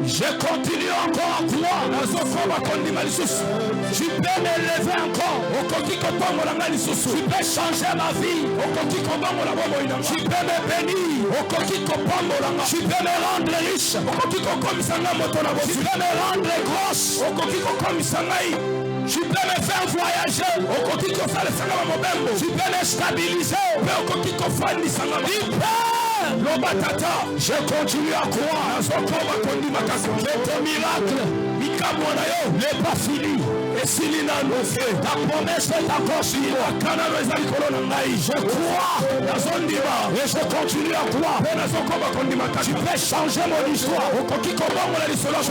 Je continue encore à croire. Tu peux m'élever encore. Tu peux changer ma vie. Tu peux me bénir. Tu peux me rendre riche. Tu peux me rendre grosse. Tu peux me faire voyager. Tu peux me stabiliser. Je continue à croire que tes miracles n'est pas fini. Et s'il y a ta promesse est accomplie. Je crois et je continue à croire. Tu peux changer mon histoire. Tu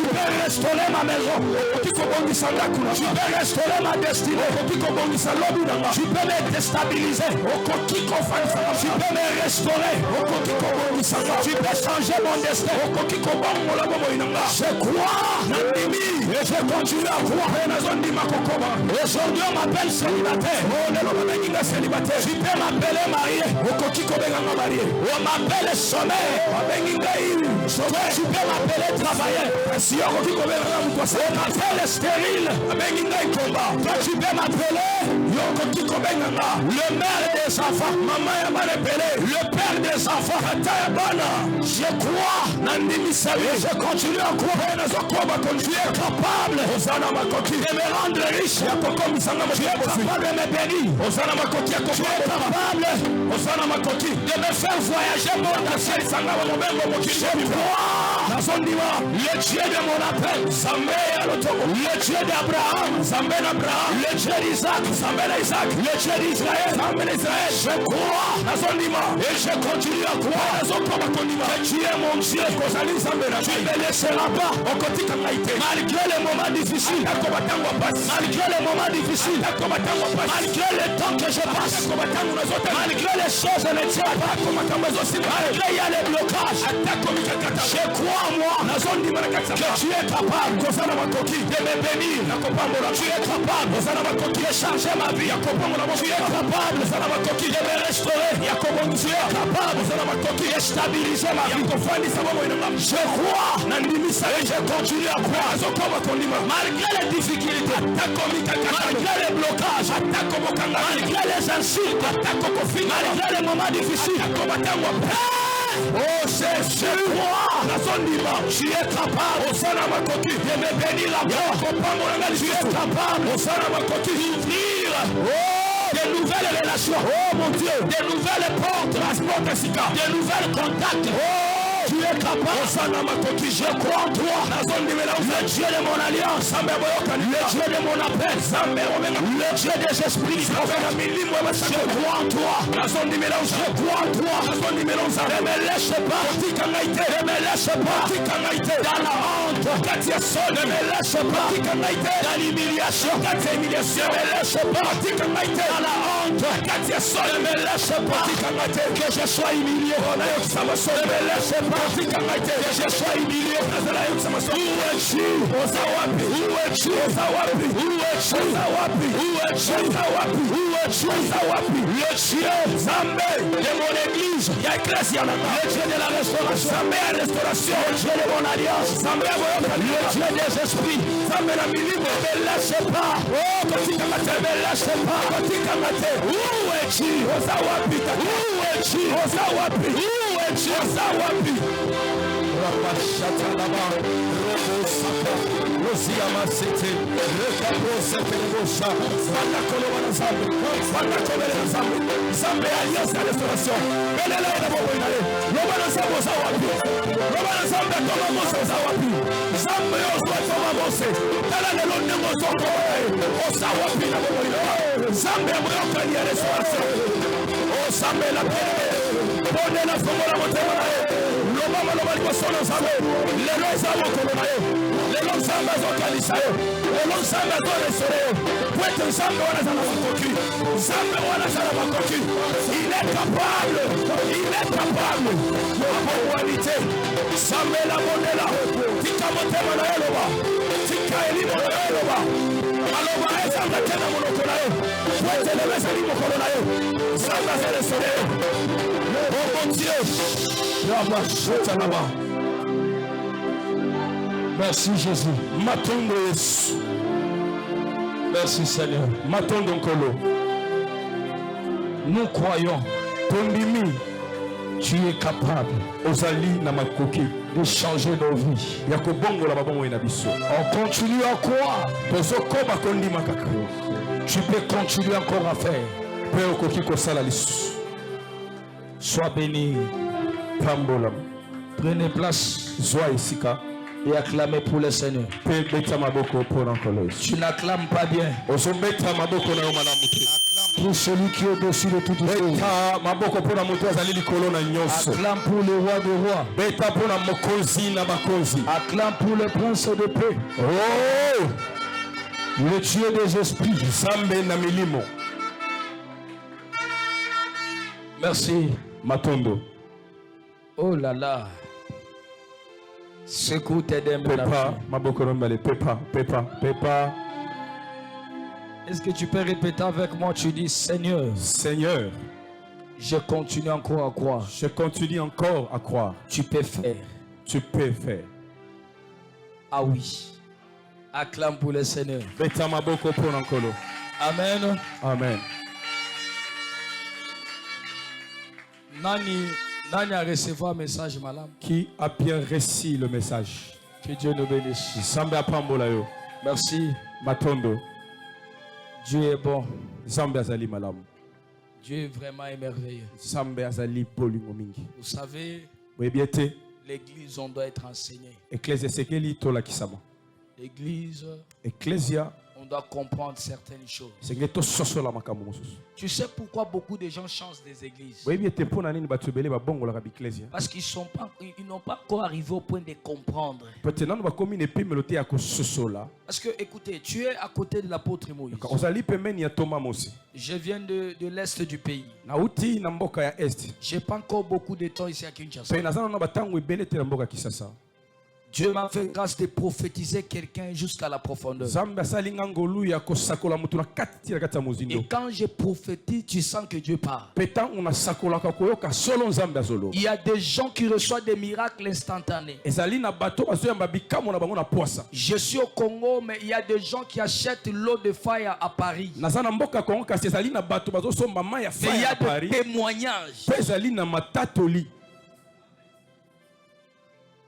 peux restaurer ma maison. Tu peux restaurer ma destinée. Tu peux me déstabiliser. Tu peux me restaurer. Tu peux changer mon destin. Je crois et je continue à croire. Aujourd'hui on m'appelle célibataire. Tu peux m'appeler marié. On m'appelle sommeil. Tu peux m'appeler travailleur. On m'appelle stérile. Toi tu peux m'appeler le maire des enfants. Le père des enfants. Je crois. Je continue à croire. Tu es capable de me rendre riche. Tu es capable de me bénir. Tu es capable de me faire voyager mon ancien. Je crois. Le Dieu de mon appel. Le Dieu d'Abraham. Le Dieu d'Isaac. Le Dieu d'Israël. Je crois. Et je continue à croire. Que tu es mon Dieu. Tu ne me laisseras pas. Malgré les moments difficiles. Malgré les moments difficiles. Malgré le temps que je passe. Malgré les choses ne tiennent pas. Malgré il y a les blocages. Je crois en moi. Que tu es capable de me bénir. Tu es capable de changer ma vie. Tu es capable de me restaurer. Tu es capable de stabiliser ma vie. Je crois et je continue à croire. Malgré les difficultés, malgré les blocages, malgré les insultes, malgré les moments difficiles. Oh, je crois. Tu es capable de me bénir la porte. Tu es capable d'ouvrir de nouvelles relations. Oh mon Dieu, de nouvelles portes, de nouvelles contacts. Tu es capable. Je crois en toi. Le Dieu de mon alliance. Le Dieu de mon appel. Le Dieu des esprits. Je crois en toi. Je crois en toi. Ne me laisse pas. Ne me laisse pas dans la honte. Ne me laisse pas dans l'humiliation. Ne me laisse pas dans la honte. Ne me laisse pas que je sois humilié. Ne me laisse pas que je sois humilié. Où es-tu? Osawapi. Où es-tu? Osawapi. Où es-tu? Osawapi. Où es-tu? Osawapi. Où es-tu? Osawapi. Le Dieu Zambé de mon église. Il y a Ecclesia là-bas. Le Dieu de la restauration. Zambé à restauration. Le Dieu de mon alliance. Zambé à mon le Dieu des esprits. Zambé la milibre. Ne me lâchez pas. Oh, Kotika Mate. Ne me lâchez pas. Kotika Mate. Où es-tu? Osawapi. Où es-tu? Osawapi. Où es-tu? Osawapi. Rabashata là-bas. Robo Sapa. Rosiama City. Le Capo Setelebosha. Fanda Kolobana Zambé. Fanda Kolobana Zambé. Zambé alliance à restauration. Belela ina boboinaye. Robana Zambé Osawapi. Robana Zambé Koma Mose Osawapi. Zambé Oswa Koma Mose. Tala de l'onne Mose Osawapi na boboinaye. Zambé Moyoka ni restauration. Zambé la paix. Bonne la fongola motema naye. Lobama lobali kosono Zambé. Lelo Zambé kolonaye. Lelo Zambé zokalisaye. Lelo Zambé zorestauré. Pwete Zambé wana zana makoki. Zambé wana zana makoki. Il est capable. Il est capable. Abouanité. Zambé la bonela. Tika motema naye loba. Tika elimo naye loba. Aloba ezanga tena monoko naye. Pwete lebesa limo kolonaye. Zambé zorestauré. Oh mon Dieu. Merci Jésus. Matondo Yesu. Merci Seigneur. Matondo Nkolo. Nous croyons. Tondimi. Tu es capable. Ozali na makoki. De changer nos vies. Yakobongo la babongo inabiso. On continue à croire. Tozokoba kondima kaka. Tu peux continuer encore à faire. Peu okoki kosala lisu. Sois béni. Prenez place. Sois ici et acclamez pour le Seigneur. Tu n'acclames pas bien. Acclame pour celui qui est au-dessus de toutes choses. Acclame pour le roi des rois. Acclame pour le prince de paix. Oh, le Dieu des esprits. Merci. Matondo. Oh là là. Secoue tes dents. Pepa. Est-ce que tu peux répéter avec moi? Tu dis Seigneur. Seigneur. Je continue encore à croire. Je continue encore à croire. Tu peux faire. Tu peux faire. Ah oui. Acclame pour le Seigneur. Amen. Amen. Nani a reçu un message, madame? Qui a bien reçu le message? Que Dieu nous bénisse. Merci. Matondo. Dieu est bon. Dieu est vraiment merveilleux. Vous savez, l'église, on doit être enseigné. L'église, on doit comprendre certaines choses. Tu sais pourquoi beaucoup de gens changent des églises? Parce qu'ils n'ont pas encore arrivé au point de comprendre. Parce que, écoutez, tu es à côté de l'apôtre Moïse. Je viens de l'est du pays. Je n'ai pas encore beaucoup de temps ici à Kinshasa. Dieu m'a fait grâce de prophétiser quelqu'un jusqu'à la profondeur. Et quand je prophétise, tu sens que Dieu parle. Il y a des gens qui reçoivent des miracles instantanés. Je suis au Congo, mais il y a des gens qui achètent l'eau de faille à Paris. Et il y a des témoignages.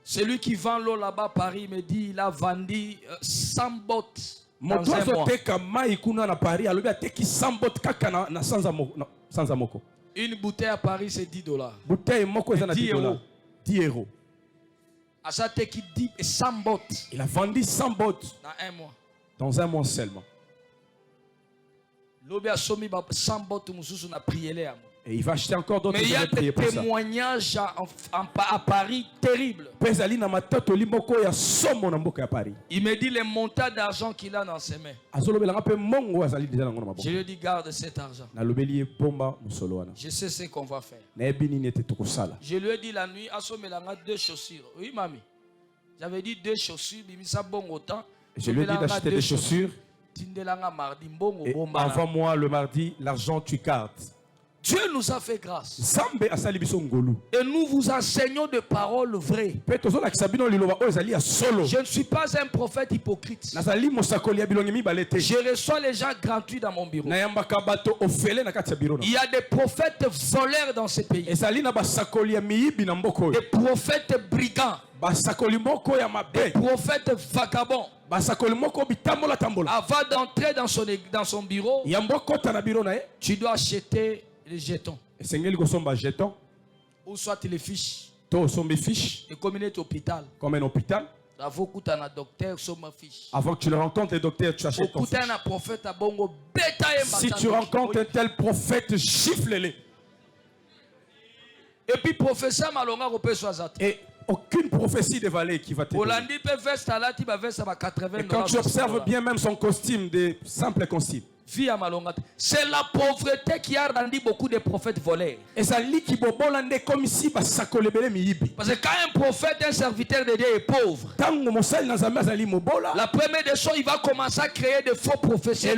Celui qui vend l'eau là-bas à Paris me dit il a vendu 100 bottes dans un mois. Une bouteille à Paris c'est $10. 10 euros. Acheté qui dit 100 bottes. Il a vendu 100 bottes dans un mois. Dans un mois seulement. L'obé a somi 100 bottes mususu na priélé. Et il va acheter encore d'autres. Mais il y a des témoignages à Paris terribles. Il me dit les montants d'argent qu'il a dans ses mains. Je lui dis garde cet argent. Je sais ce qu'on va faire. Je lui ai dit la nuit, assomelanga 2 chaussures. Oui, mamie. J'avais dit 2 chaussures, bimisa bon autant. Je lui ai dit d'acheter des chaussures. Avant moi le mardi, l'argent tu gardes. Dieu nous a fait grâce. Et nous vous enseignons de paroles vraies. Je ne suis pas un prophète hypocrite. Je reçois les gens gratuits dans mon bureau. Il y a des prophètes voleurs dans ce pays. Des prophètes brigands. Des prophètes vagabonds. Avant d'entrer dans son bureau, tu dois acheter les jetons. Ou soit les fiches. Et comme il est hôpital. Comme un hôpital. Avant que tu le rencontres, le docteur, tu achètes ton fiche. Si tu rencontres un tel prophète, gifle-le. Et puis professeur Malonga et aucune prophétie de valet qui va te donner. Et quand tu observes bien même son costume, des simples costumes. C'est la pauvreté qui a rendu beaucoup de prophètes volés. Parce que quand un prophète, un serviteur de Dieu est pauvre, la première des choses, il va commencer à créer de faux prophéties.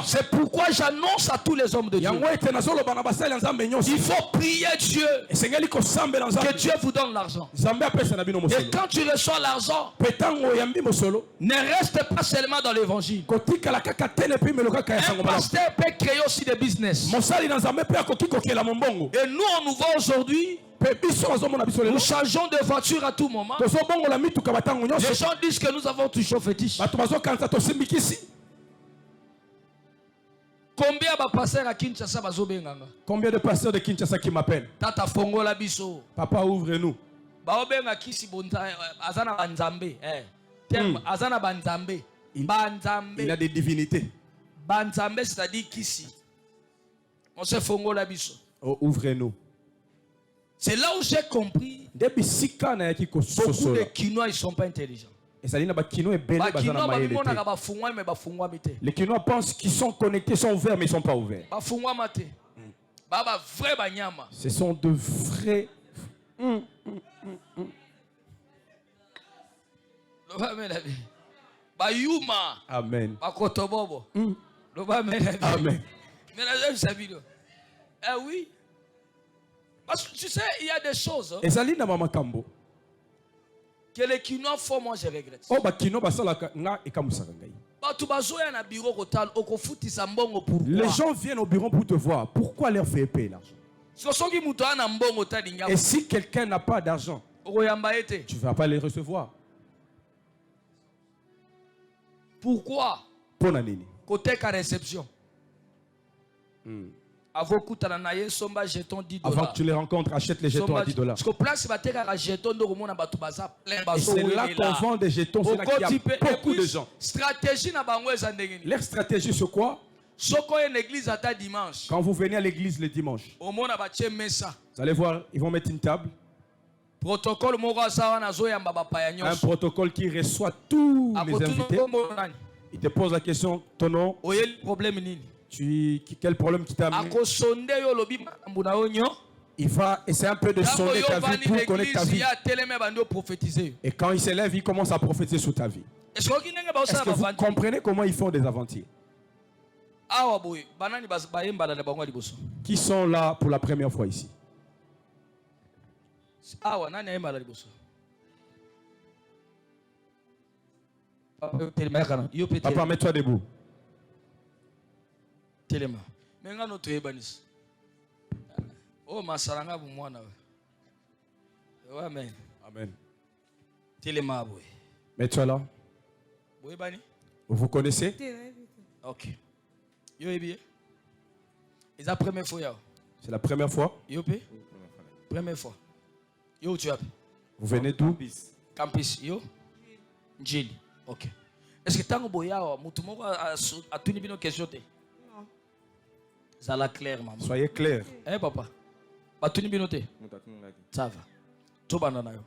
C'est pourquoi j'annonce à tous les hommes de Dieu, il faut prier Dieu que Dieu vous donne l'argent. Et quand tu reçois l'argent, ne reste pas seulement dans l'évangile. Un pasteur peut créer aussi des business. Et nous, on nous voit aujourd'hui. Nous changeons de voiture à tout moment. Les gens disent que nous avons toujours fétiche. Combien de pasteurs à Kinshasa? Combien de pasteurs de Kinshasa qui m'appellent? Papa, ouvre-nous. Il a des divinités. Banzambe, c'est-à-dire qu'ici, on se fongo la biso. Oh, ouvrez-nous. C'est là où j'ai compris. Beaucoup de Kinois, ils ne sont pas intelligents. Les Kinois pensent qu'ils sont connectés, sont ouverts, mais ils ne sont pas ouverts. Ce sont de vrais. Amen. Amen. Oui. Parce que tu sais, il y a des choses que les Kinois font, moi je regrette. Les gens viennent au bureau pour te voir. Pourquoi leur faire payer l'argent? Et si quelqu'un n'a pas d'argent, tu ne vas pas les recevoir. Pourquoi? Côté réception. Avant que tu les rencontres, achète les jetons à $10. Et c'est là qu'on vend des jetons. C'est là qu'il y a beaucoup de gens. Leur stratégie, c'est quoi? Quand vous venez à l'église le dimanche, vous allez voir, ils vont mettre une table. Un protocole qui reçoit tous les invités. Il te pose la question, ton nom, quel problème qui t'a amené? Il va essayer un peu de sonder ta vie pour connaître ta vie. Et quand il s'élève, il commence à prophétiser sur ta vie. Est-ce que vous comprenez comment ils font des aventures? Qui sont là pour la première fois ici? Papa, mets-toi debout. Amen. Amen. Mets-toi là. Vous vous connaissez? Ok. C'est la première fois. C'est la première fois? Première fois. Yo, tu as. Vous venez d'où? Campus. Yo? Njili. Ok. Est-ce que tu as une question? Non. Ça la clair, maman. Soyez clair. Eh, papa. Batuni binote. Ça va. Tout banana yo.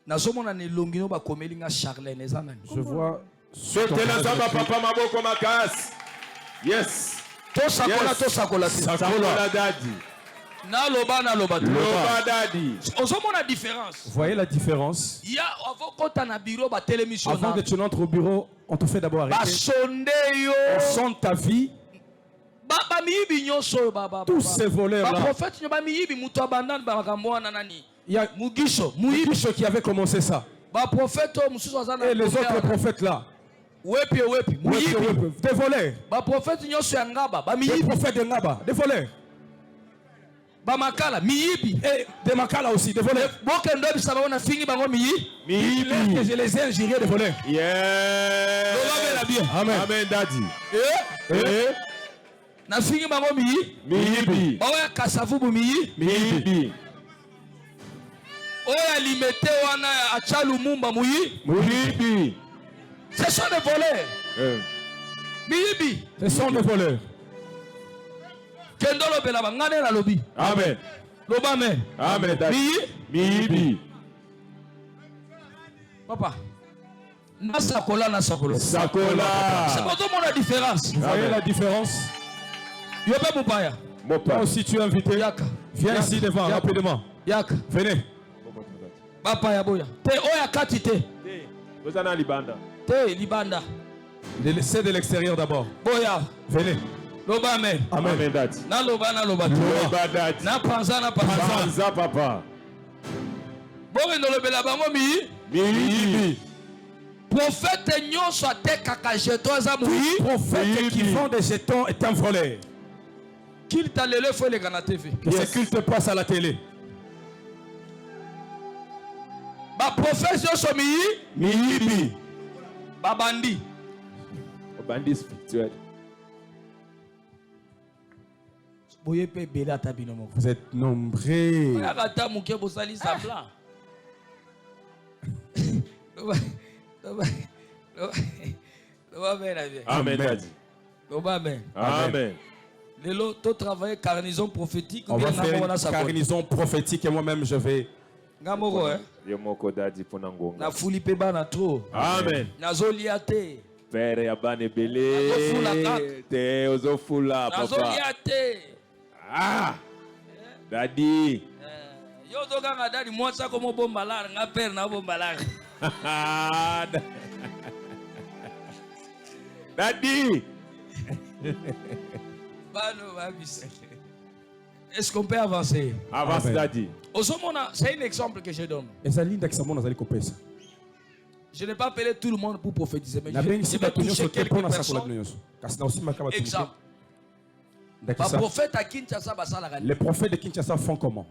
Nazomona ne longino ba komelinga Charlène ezana. Je vois. Souhaitez la zamba papa maboko makas. Yes. To sakola to sakola. Sakola dadi. Na loba na loba. Loba dadi. Ozomona la différence. Vous voyez la différence? Il y a avant quand tu na bureau ba télémission. Avant que tu n'entres au bureau, on te fait d'abord arrêter. Ba sonde yo. On sonde ta vie. Baba miyibi nyoso baba. Tous ces voleurs là. Ba prophète nyoba miyibi mutu abandane ba makamwana nani. Il y a Mugisho qui avait commencé ça. Ba prophète mususu azana. Et les autres prophètes là. Wepi muyibi. Des voleurs. Ba prophète nyoso ya ngaba ba Des miyibi. prophètes de Ngaba, des voleurs. Ba makala miyibi. Et des makala aussi, des voleurs. Bokendo bisaba na fingi bango miyibi. Que je les ai injuriés des voleurs. Yeah. Amen. Amen daddy. Na fingi bango Miyibi. Oya kasavu bu Miyibi. Oya limete wana achalu mumba Miyibi. Ce sont des voleurs. Miyibi. Ce sont des voleurs. Kendolo bela bangane na lobi. Amen. Loba amen. Amen daddy. Miyibi. Papa. Na sakola na sakola. Sakola. C'est pour tout le monde la différence. Vous voyez la différence? Yobe Mupaya. Toi aussi tu es invité. Yaka. Viens ici devant rapidement. Yaka. Venez. Papa ya boya. Te oya kati te. Vous en avez libanda. Te libanda. C'est de l'extérieur d'abord. Boya. Venez. Loba amen. Amen daddy. Na loba na loba. Loba daddy. Na panza na panza. Panza papa. Boye no lobela bango Miyibi. Prophète nyonso atekaka jeton za muyi. Prophète qui vend des jetons est un voleur. Qu'il t'a lele faut les gars na TV. Que ce culte passe à la télé. Ba prophète nyonso Miyibi. ba bandi. Bandi spirituel. Boye pe bela tabino moko. Vous êtes nombreux. Oya kata muke bosali sabla. Amen daddy. Amen. Lelo to travailler carnison prophétique. On va faire une carnison prophétique et moi-même je vais. Ngamoko Yomoko daddy ponangonga. na fuli pe bana trop. Amen. Nazolia te. Père ya bane belé. Te ozofula papa. Nazolia te. Ah. Daddy. Yo to kanga dadi mwasa ko mo bombalar nga père na bombalar. Daddy. Est-ce qu'on peut avancer? Avance daddy. C'est un exemple que je donne. Je n'ai pas appelé tout le monde pour prophétiser, mais je vais toucher quelques personnes. Exemple. Les prophètes de Kinshasa font comment?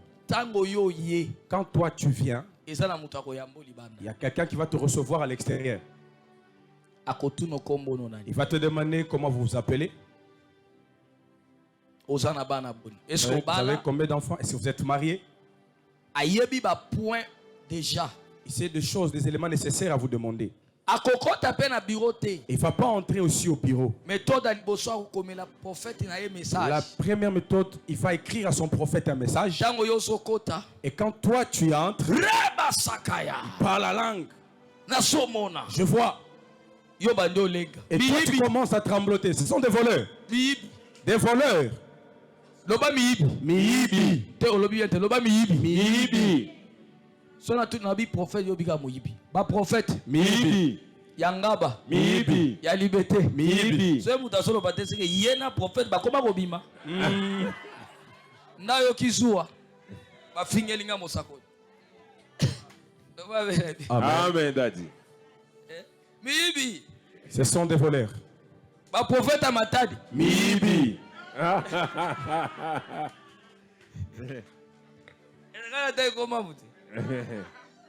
Quand toi tu viens, il y a quelqu'un qui va te recevoir à l'extérieur. Il va te demander comment vous vous appelez. Est-ce que vous avez combien d'enfants? Est-ce que vous êtes mariés? Il sait des choses, des éléments nécessaires à vous demander. Il ne va pas entrer aussi au bureau. La première méthode, il va écrire à son prophète un message. Et quand toi tu entres, par la langue, je vois. Et toi tu commences à trembloter. Ce sont des voleurs. Des voleurs. Miyibi. Prophète. Miyibi. Yangaba. Miyibi. Ya liberté. Miyibi. Ce mutasolo batese que yena prophète ba koma bobima. Nayo kizua. Ba fingelinga mosako. Amen daddy. Miyibi. Ce sont des voleurs. Ba prophète amatadi. Miyibi.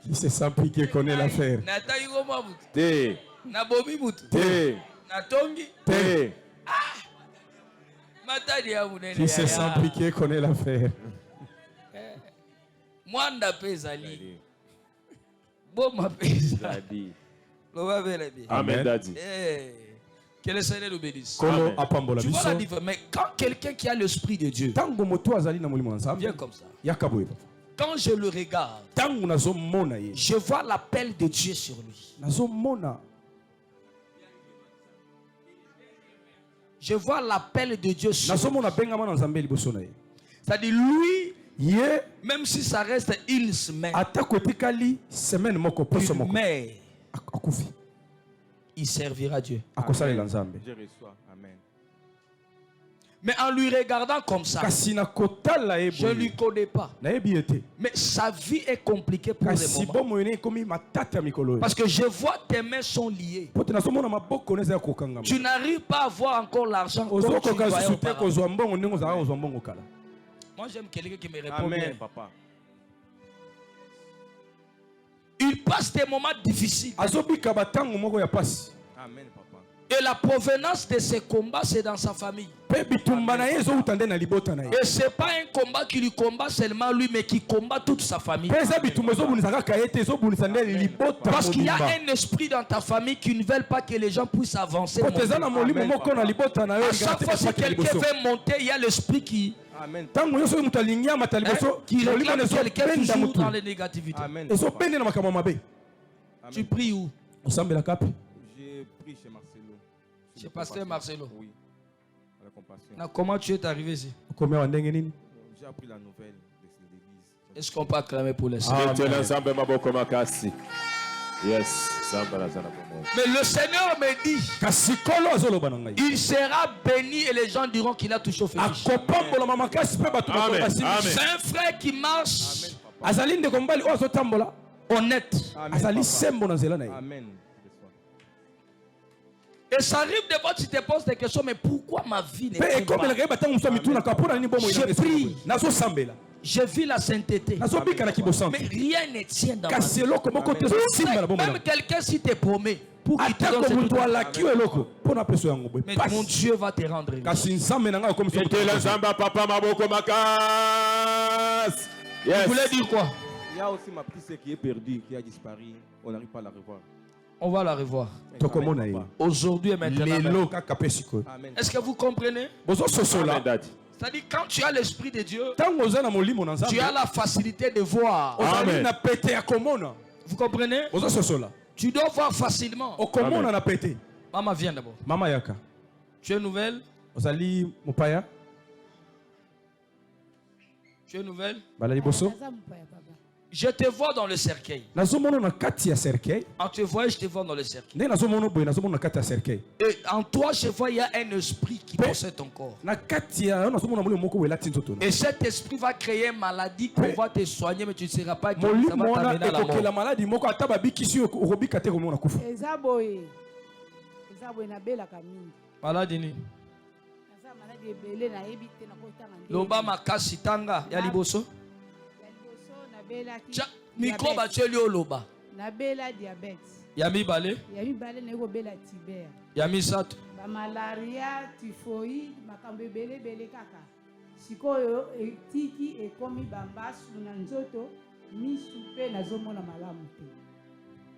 Qui s'est s'impliqué connaît l'affaire. Te. Te. Te. Qui s'est s'impliqué connaît l'affaire. Mwanda pezali. Boma pezali. Amen daddy. Que le Seigneur nous bénisse. Tu vois la différence. Mais quand quelqu'un qui a l'esprit de Dieu vient comme ça, quand je le regarde, je vois l'appel de Dieu sur lui. Je vois l'appel de Dieu sur lui. C'est-à-dire lui, même si ça reste une semaine, il servira Dieu. Amen. Mais en lui regardant comme ça, je ne lui connais pas. Mais sa vie est compliquée pour le moment. Parce que je vois tes mains sont liées. Tu n'arrives pas à voir encore l'argent comme tu voyais auparavant. Moi j'aime quelqu'un qui me répond bien. Papa. Il passe des moments difficiles. Amen, papa. Et la provenance de ces combats, c'est dans sa famille. Et ce n'est pas un combat qui lui combat seulement lui, mais qui combat toute sa famille. Parce qu'il y a un esprit dans ta famille qui ne veut pas que les gens puissent avancer. À chaque fois que quelqu'un veut monter, il y a l'esprit qui... Amen. Qui réclame quelqu'un toujours dans les négativités. Amen. Tu pries où? J'ai pris chez Marcelo. Chez Pasteur Marcelo. Oui. À la compassion. Comment tu es arrivé ici? J'ai appris la nouvelle de l'église. Est-ce qu'on peut acclamer pour le Seigneur? Yes. Mais le Seigneur me dit, il sera béni et les gens diront qu'il a touché au fétiche. C'est un frère qui marche honnête. Amen. Et ça arrive de fois tu te poses des questions, mais pourquoi ma vie n'est pas? Je prie. Je vis la sainteté. Mais rien ne tient dans ma vie. Même quelqu'un si te promet pour qu'il te donne mais mon Dieu va te rendre. Vous voulez dire quoi? Il y a aussi ma petite sœur qui est perdue, qui a disparu. On n'arrive pas à la revoir. On va la revoir. Aujourd'hui et maintenant. Est-ce que vous comprenez? C'est-à-dire quand tu as l'esprit de Dieu, tu as la facilité de voir. Amen. Vous comprenez? Tu dois voir facilement. Maman vient d'abord. Tu es nouvelle? Tu es nouvelle? Je te vois dans le cercueil. En te voyant, je te vois dans le cercueil. Et en toi, je vois, il y a un esprit qui possède ton corps. Et cet esprit va créer une maladie qu'on va te soigner, mais tu ne seras pas guéri. Ça va t'amener à la mort. Maladie. Loba makasi tanga ya liboso. Microbe actuellement au loba. Nabela diabète. Yami balé. Yami balé nego bela tibère. Yami sato. Ba malaria, typhoïde, makambe belé kaka. Sikoyo etiki ekomi bambasu na nzoto, misu pe nazomona malamu te.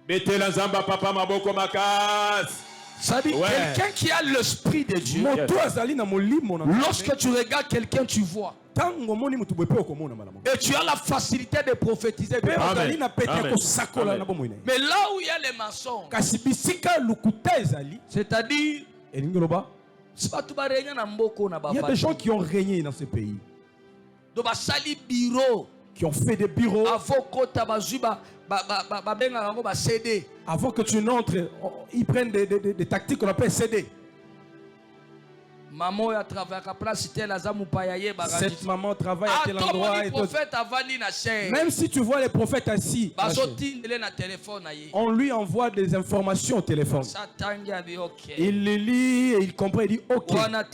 Betela nzamba papa maboko makasi. Ça dit quelqu'un qui a l'esprit de Dieu. Lorsque tu regardes quelqu'un, tu vois. Et tu as la facilité de prophétiser. Amen. Mais là où il y a les mensonges, c'est-à-dire, il y a des gens qui ont régné dans ce pays, qui ont fait des bureaux. Avant que tu n'entres, ils prennent des tactiques qu'on appelle CD. Cette maman travaille à tel endroit. Même si tu vois les prophètes assis, on lui envoie des informations au téléphone. Il les lit et il comprend. Il dit ok. Là,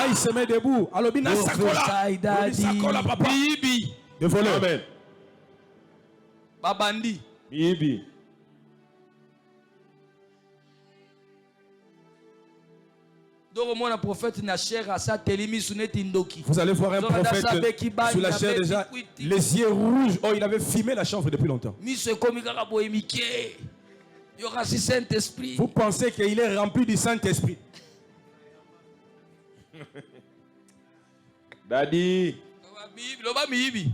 il se met debout. Alors, papa. De voleur. Amen. Babandi. Bibi. Vous allez voir un prophète sur la chair déjà, les yeux rouges. Oh, il avait fumé la chanvre depuis longtemps. Il y aura si Saint-Esprit. Vous pensez qu'il est rempli du Saint-Esprit? Daddy. Miibi.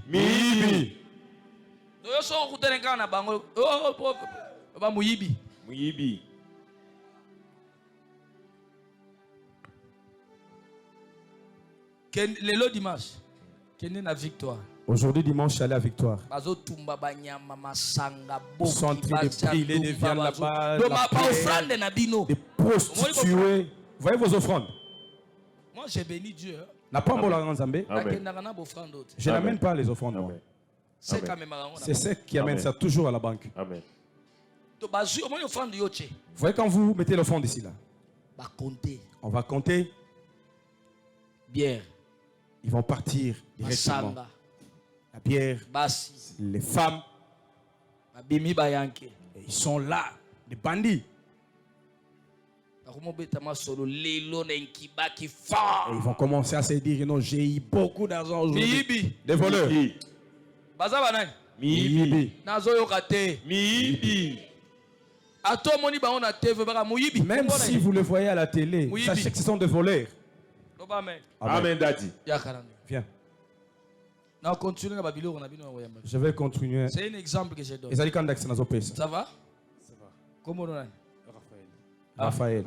Le dimanche, la victoire. Aujourd'hui dimanche, je suis allé à Victoire. Ils sont en train de brûler des viandes là-bas, des prostituées. Voyez vos offrandes. Moi j'ai béni Dieu. N'a pas mon Zambé. Je n'amène pas les offrandes. C'est ce qui amène ça toujours à la banque. Amen. Vous voyez quand vous mettez l'offrande ici là. On va compter. Bière. Ils vont partir directement. La bière, les femmes, et ils sont là, des bandits. Et ils vont commencer à se dire, non, j'ai eu beaucoup d'argent aujourd'hui. Des voleurs. Même si vous le voyez à la télé, sachez que ce sont des voleurs. Amen, Daddy. Viens. Je vais continuer. C'est un exemple que je donne. Ça va? Comment on a? Raphaël.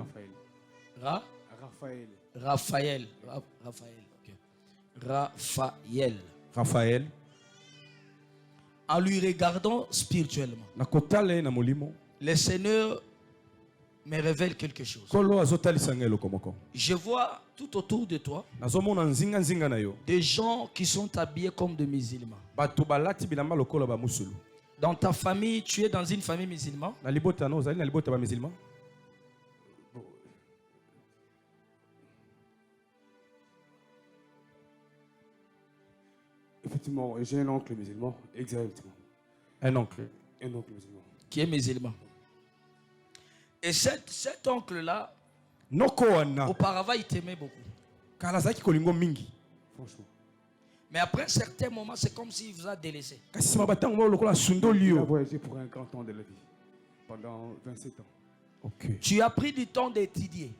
Raphaël. En lui regardant spirituellement, le Seigneur me révèle quelque chose. Je vois tout autour de toi des gens qui sont habillés comme des musulmans. Dans ta famille, tu es dans une famille musulmane? Effectivement, j'ai un oncle musulman. Exactement. Un oncle musulman. Qui est musulman. Et cet oncle-là, auparavant, il t'aimait beaucoup. Franchement. Mais après un certain moment, c'est comme s'il vous a délaissé. Il a voyagé pour un grand temps de la vie. Pendant 27 ans. Okay. Tu as pris du temps d'étudier.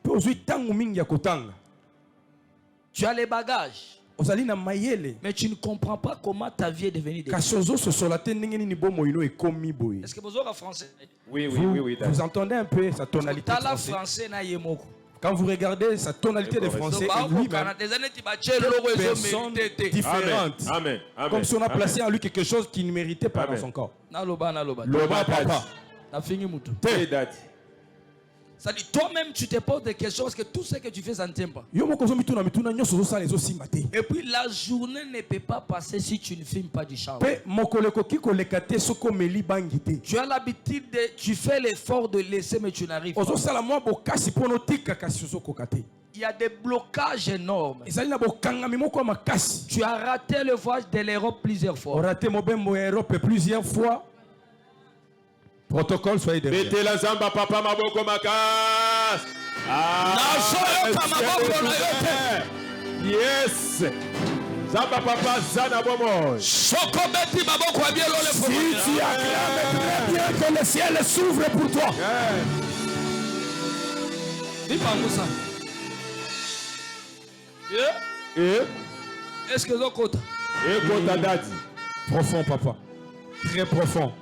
Tu as les bagages. Mais tu ne comprends pas comment ta vie est devenue des Est-ce que vous êtes français? Oui. Vous entendez un peu sa tonalité français. Quand vous regardez sa tonalité de français, lui-même, personne différente. Amen. Comme si on a placé en lui quelque chose qu'il ne méritait pas dans son corps. Loba, papa. Ça dit, toi-même, tu te poses des questions parce que tout ce que tu fais, ça ne tient pas. Et puis la journée ne peut pas passer si tu ne filmes pas du chant. Tu as l'habitude tu fais l'effort de laisser, mais tu n'arrives pas. Il y a des blocages énormes. Tu as raté le voyage de l'Europe plusieurs fois. Protocole, soyez derrière. Mettez la zamba, papa, maboko, makas. Yes. Zamba, papa, zana, bomo. Si tu acclames très bien que le ciel s'ouvre pour toi. Dis-moi ça. Est-ce que vous avez profond, papa. Très profond.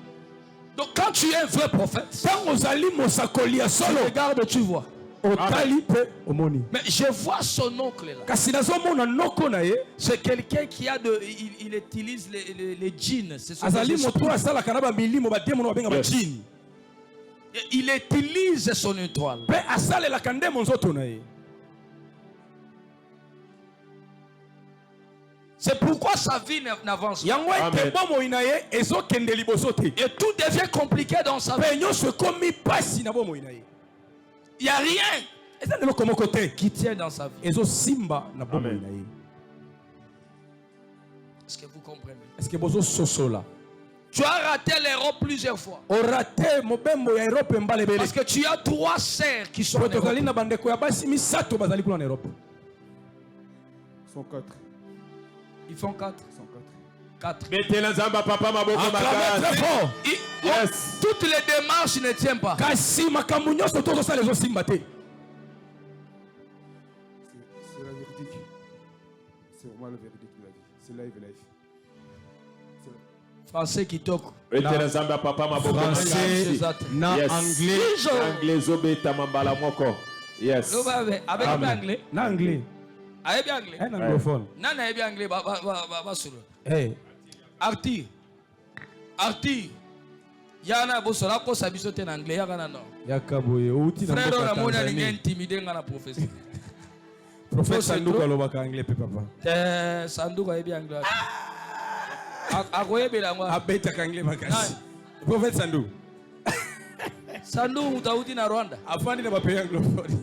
Donc quand tu es un vrai prophète, regarde, tu vois. Mais je vois son oncle là. C'est quelqu'un qui a il utilise les djinns. Il utilise son étoile. C'est pourquoi sa vie n'avance pas. Et tout devient compliqué dans sa vie. Il n'y a rien qui tient dans sa vie. Est-ce que vous comprenez? Tu as raté l'Europe plusieurs fois. Parce que tu as 3 sœurs qui sont en Europe. Ils sont 4. Ils font 4. 4. Acclamez très fort. Yes. Toutes les démarches ne tiennent pas. C'est la vérité. C'est vraiment le verdict de la vie. C'est live. Français qui toque. Français, anglais. Yes. Avec anglais. Anglais. Avec anglais. Un anglophone. Non, avec anglais. Hey. Arti. Yana bosola ko sabiso te en anglais yakana no. Yakaboye outi na frère na mona ninga intimider ngana professeur. Professeur Sanduka lobaka anglais pe papa. Sanduka ebi anglais. Akoyebela ngwa. Abeta anglais makasi. Professeur Sandu. Sandu utauti na Rwanda. Afandi na bape anglophone.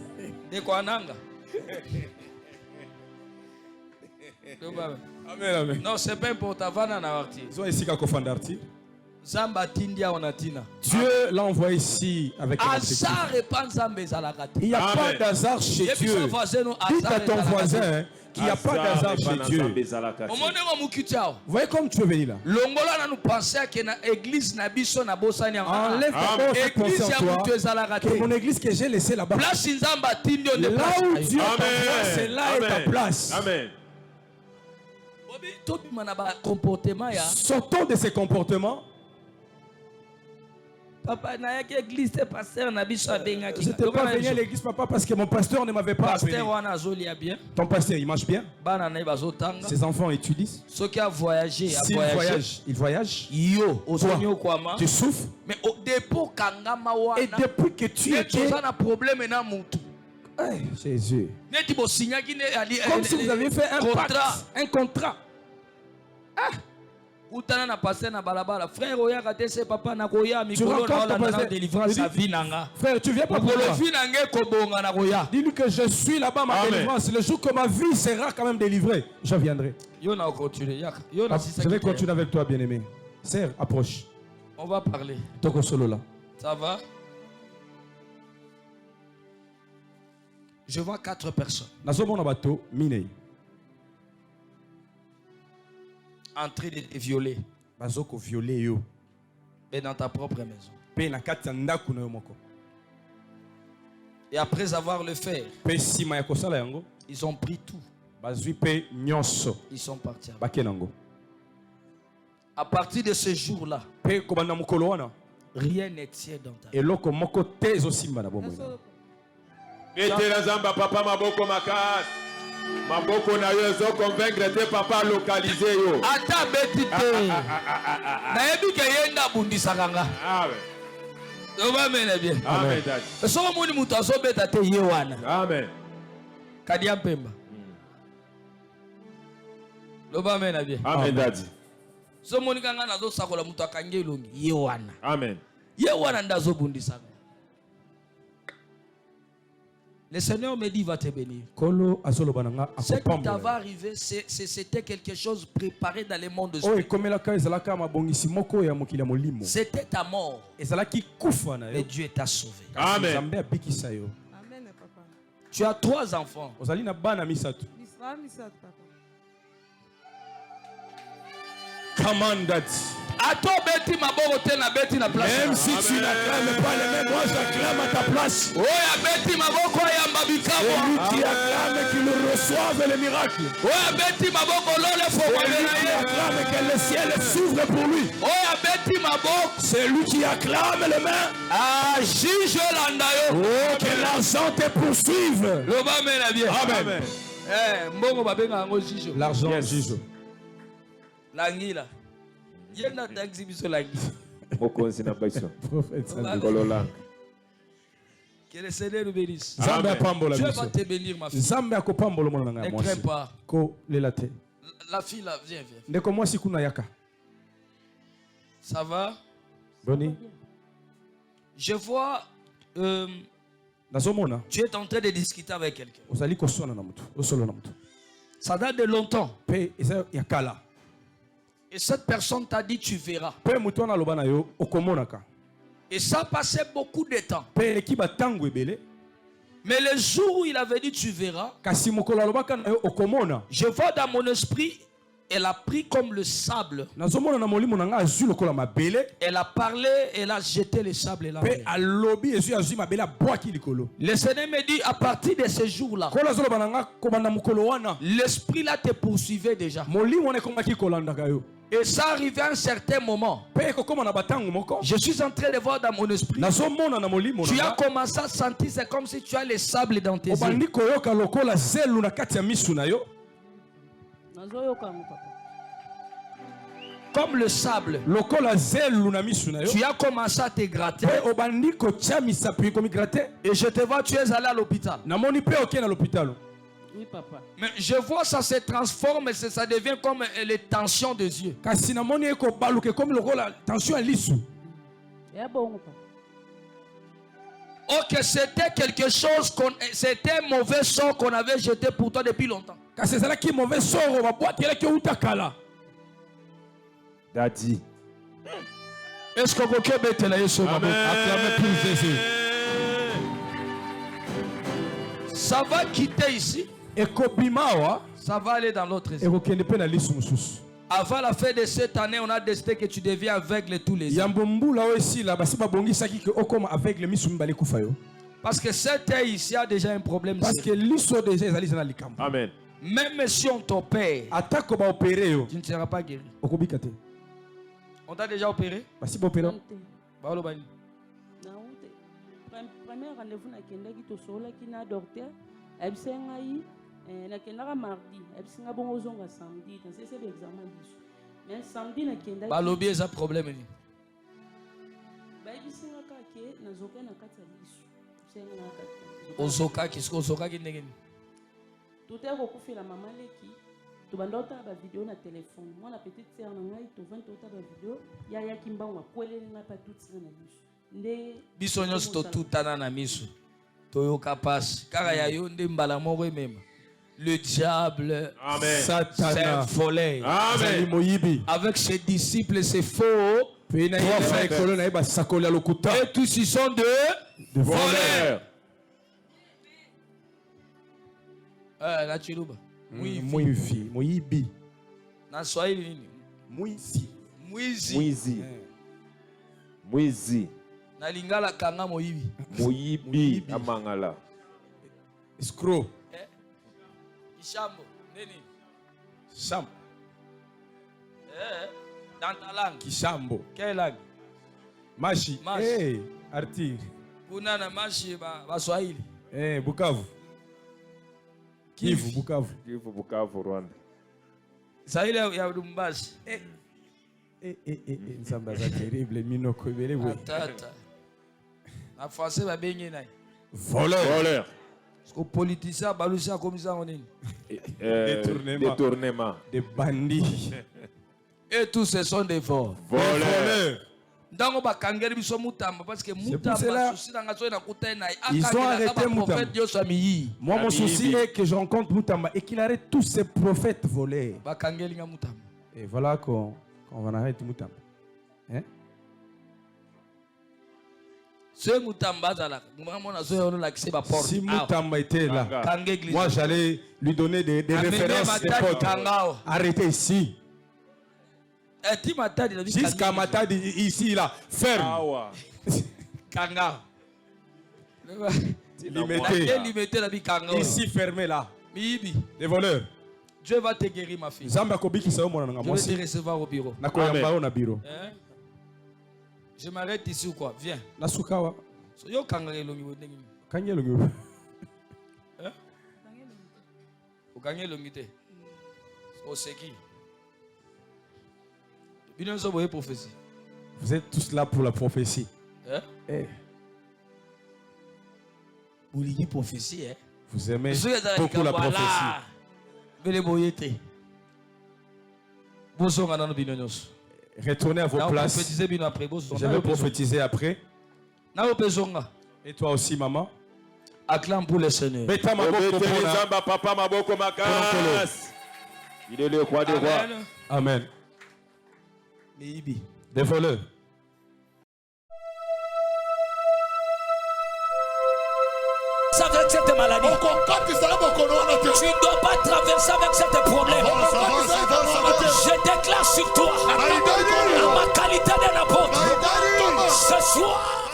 De kwa nanga. Amen. Non, c'est pas important. Va na arti. Zo ici ka kofanda arti. Zamba tindia onatina. Dieu l'a envoyé ici avec un objectif. Il n'y a pas d'hasard chez Dieu. Dites à ton voisin qu'il n'y a pas d'hasard chez Dieu. Vous voyez comme tu veux venir là. Enlève d'abord cette pensée en toi que mon église que j'ai laissée là-bas. Là où Dieu t'envoie, c'est là est ta place. Amen. Sortons de ces comportements. Papa, l'église, pasteur, je n'étais pas venu à l'église, papa, parce que mon pasteur ne m'avait pas appelé. Ton pasteur, il marche bien. Ses enfants étudient. Ils voyagent. Toi, tu souffres. Mais au dépôt, et depuis que tu étais... Hey, Jésus. Comme si vous aviez fait un contrat. Utana na passer na balabala frère oya katese papa na koya mikolo na délivrance sa vie nanga frère tu viens pas pour le vie nanga kobonga na koya dis-lui que je suis là-bas ma délivrance le jour que ma vie sera quand même délivrée je viendrai yo na continuer yo na je vais continuer avec toi bien-aimé sœur approche on va parler toko solo là ça va je vois 4 personnes nazomona bato minei en train de te violer. Bazoko violer yo. Et dans ta propre maison. Pe na kati ndaku na yo moko. Et après avoir le fait, pe sima ya kosala yango, ils ont pris tout. Bazui pe nyonso. Ils sont partis. Bakenango. À partir de ce jour-là, pe kobanda mokolo wana, rien ne tient dans ta vie. Eloko moko tezo simba na bomoi. Etela zamba papa maboko makas. Maboko na yo zo convaincre te papa localiser yo. Ata beti te. Na yebi ke yenda bundisa kanga. Amen. Oba mena bien. Amen dad. So moni mutu azobeta te ye wana. Amen. Kadia Mpemba. Oba mena bien. Amen dad. So moni kanga nazo sakola mutu akange ilongi ye wana. Amen. Ye wana ndazo bundisa. Le Seigneur me dit, va te bénir. Ce qui t'avait arrivé, c'était quelque chose préparé dans le monde de Dieu. C'était ta mort. Mais Dieu t'a sauvé. Amen. Tu as 3 enfants. Commanded. Même si tu n'acclames pas les mêmes, moi j'acclame à ta place. Celui qui acclame qu'il reçoive le miracle. Celui qui acclame que le ciel s'ouvre pour lui. Celui qui acclame les mains. Oh, que l'argent te poursuive. Amen. L'argent, Jijo. Langila. Yenda taxi biso langi. Mokonzi na baiso. Prophète Ngololang. Que le Seigneur nous bénisse. Dieu va te bénir ma fille. Ne crains pas. La fille là, viens. Ça va? Boni. Je vois tu es en train de discuter avec quelqu'un. Ça date de longtemps. Et cette personne t'a dit tu verras. Et ça passait beaucoup de temps. Mais le jour où il avait dit tu verras, je vois dans mon esprit elle a pris comme le sable. Elle a parlé, elle a jeté le sable là. Le Seigneur me dit à partir de ce jour-là, l'esprit là te poursuivait déjà. Et ça arrivait à un certain moment. Je suis en train de voir dans mon esprit. Tu as commencé à sentir, c'est comme si tu as le sable dans tes yeux. Comme le sable. Tu as commencé à te gratter. Et je te vois, tu es allé à l'hôpital. Oui, papa. Mais je vois ça se transforme et ça devient comme les tensions des yeux. Ok, c'était quelque chose, c'était un mauvais sort qu'on avait jeté pour toi depuis longtemps. Daddy. Est-ce que vous pouvez mettre là sur ma Jésus? Ça va quitter ici. Ça va aller dans l'autre ici. Avant la fin de cette année, on a décidé que tu deviens aveugle tous les ans. Parce que cet œil ici a déjà un problème. Amen. Même si on t'opère, tu ne seras pas guéri. On t'a déjà opéré? Premier rendez-vous nakendaki tosolaki na docteur abisa ngai nakendaka mardi abisa nga bongo zonga samedi dans ces examen biso mais samedi nakendaki balobi eza problème ni bayebisi nga kaka nazoka na kati ya biso senga na kati ozokaki ndenge nini totaya kokufela mama leki tobanda otala bavideo na telefone mwana petite sere na ngai tovandi totala bavideo yayaki mbango akweleli ngai mpa tutira na biso biso nyonso totutana na miso toyoka pasi kaka ya yo nde mbala moko emema le diable c'est un voleur avec ses disciples c'est faux et tous ils sont de voleurs. Na chiluba Mwibi na Swahili nini Mwizi. Na lingala kanga moyibi. Moyibi amangala. Escroc. Kishambo. Nini? Sham. Dans ta langue. Kishambo. Quelle langue? Mashi. Hey, Artir. Kuna na mashi ba Swahili. Bukavu. Kivu, Bukavu. Kivu, Bukavu, Rwanda. Swahili ya Lumbashi. Nzamba za terrible minoko belewe. Tata. En français va baigner naï. Voleur. Parce que politicien balusia comme ça on est. Détournement. Des bandits. Et tous ce sont des voleurs. Ndango ba kangeri biso mutamba parce que mutamba souci na ngazo na kutena. Ils ont arrêté Mutamba. Moi mon souci est que je rencontre Mutamba et qu'il arrête tous ces prophètes voleurs. Ba kangeli nga Mutamba. Et voilà qu'on va arrêter Mutamba. Hein? Si Mutamba était là, moi j'allais lui donner des références, des potes. Arrêtez ici. Jusqu'à Matadi, ici, là, ferme. Kanga. Limité. Ici, fermé là. Des voleurs. Dieu va te guérir, ma fille. Je vais te recevoir au bureau. Je m'arrête ici ou quoi? Viens. Nasukawa. Yo kangere longi wodenge. Kanye longi. Hein? Ou kanye longi te. O seki. Bino so boye prophétie. Vous êtes tous là pour la prophétie. Hein? Eh. Vous lisez prophétie, hein? Vous aimez beaucoup la prophétie. Bele boye te. Boso ngana bino nyos. Retournez à vos places. Je vais prophétiser après. Et toi aussi, maman. Acclame pour le Seigneur. Il est le roi des rois. Amen. Des voleurs. traverser avec cette maladie. Tu ne dois pas traverser avec cette problème. Je déclare sur toi, à ma qualité d'un apôtre, ce soir,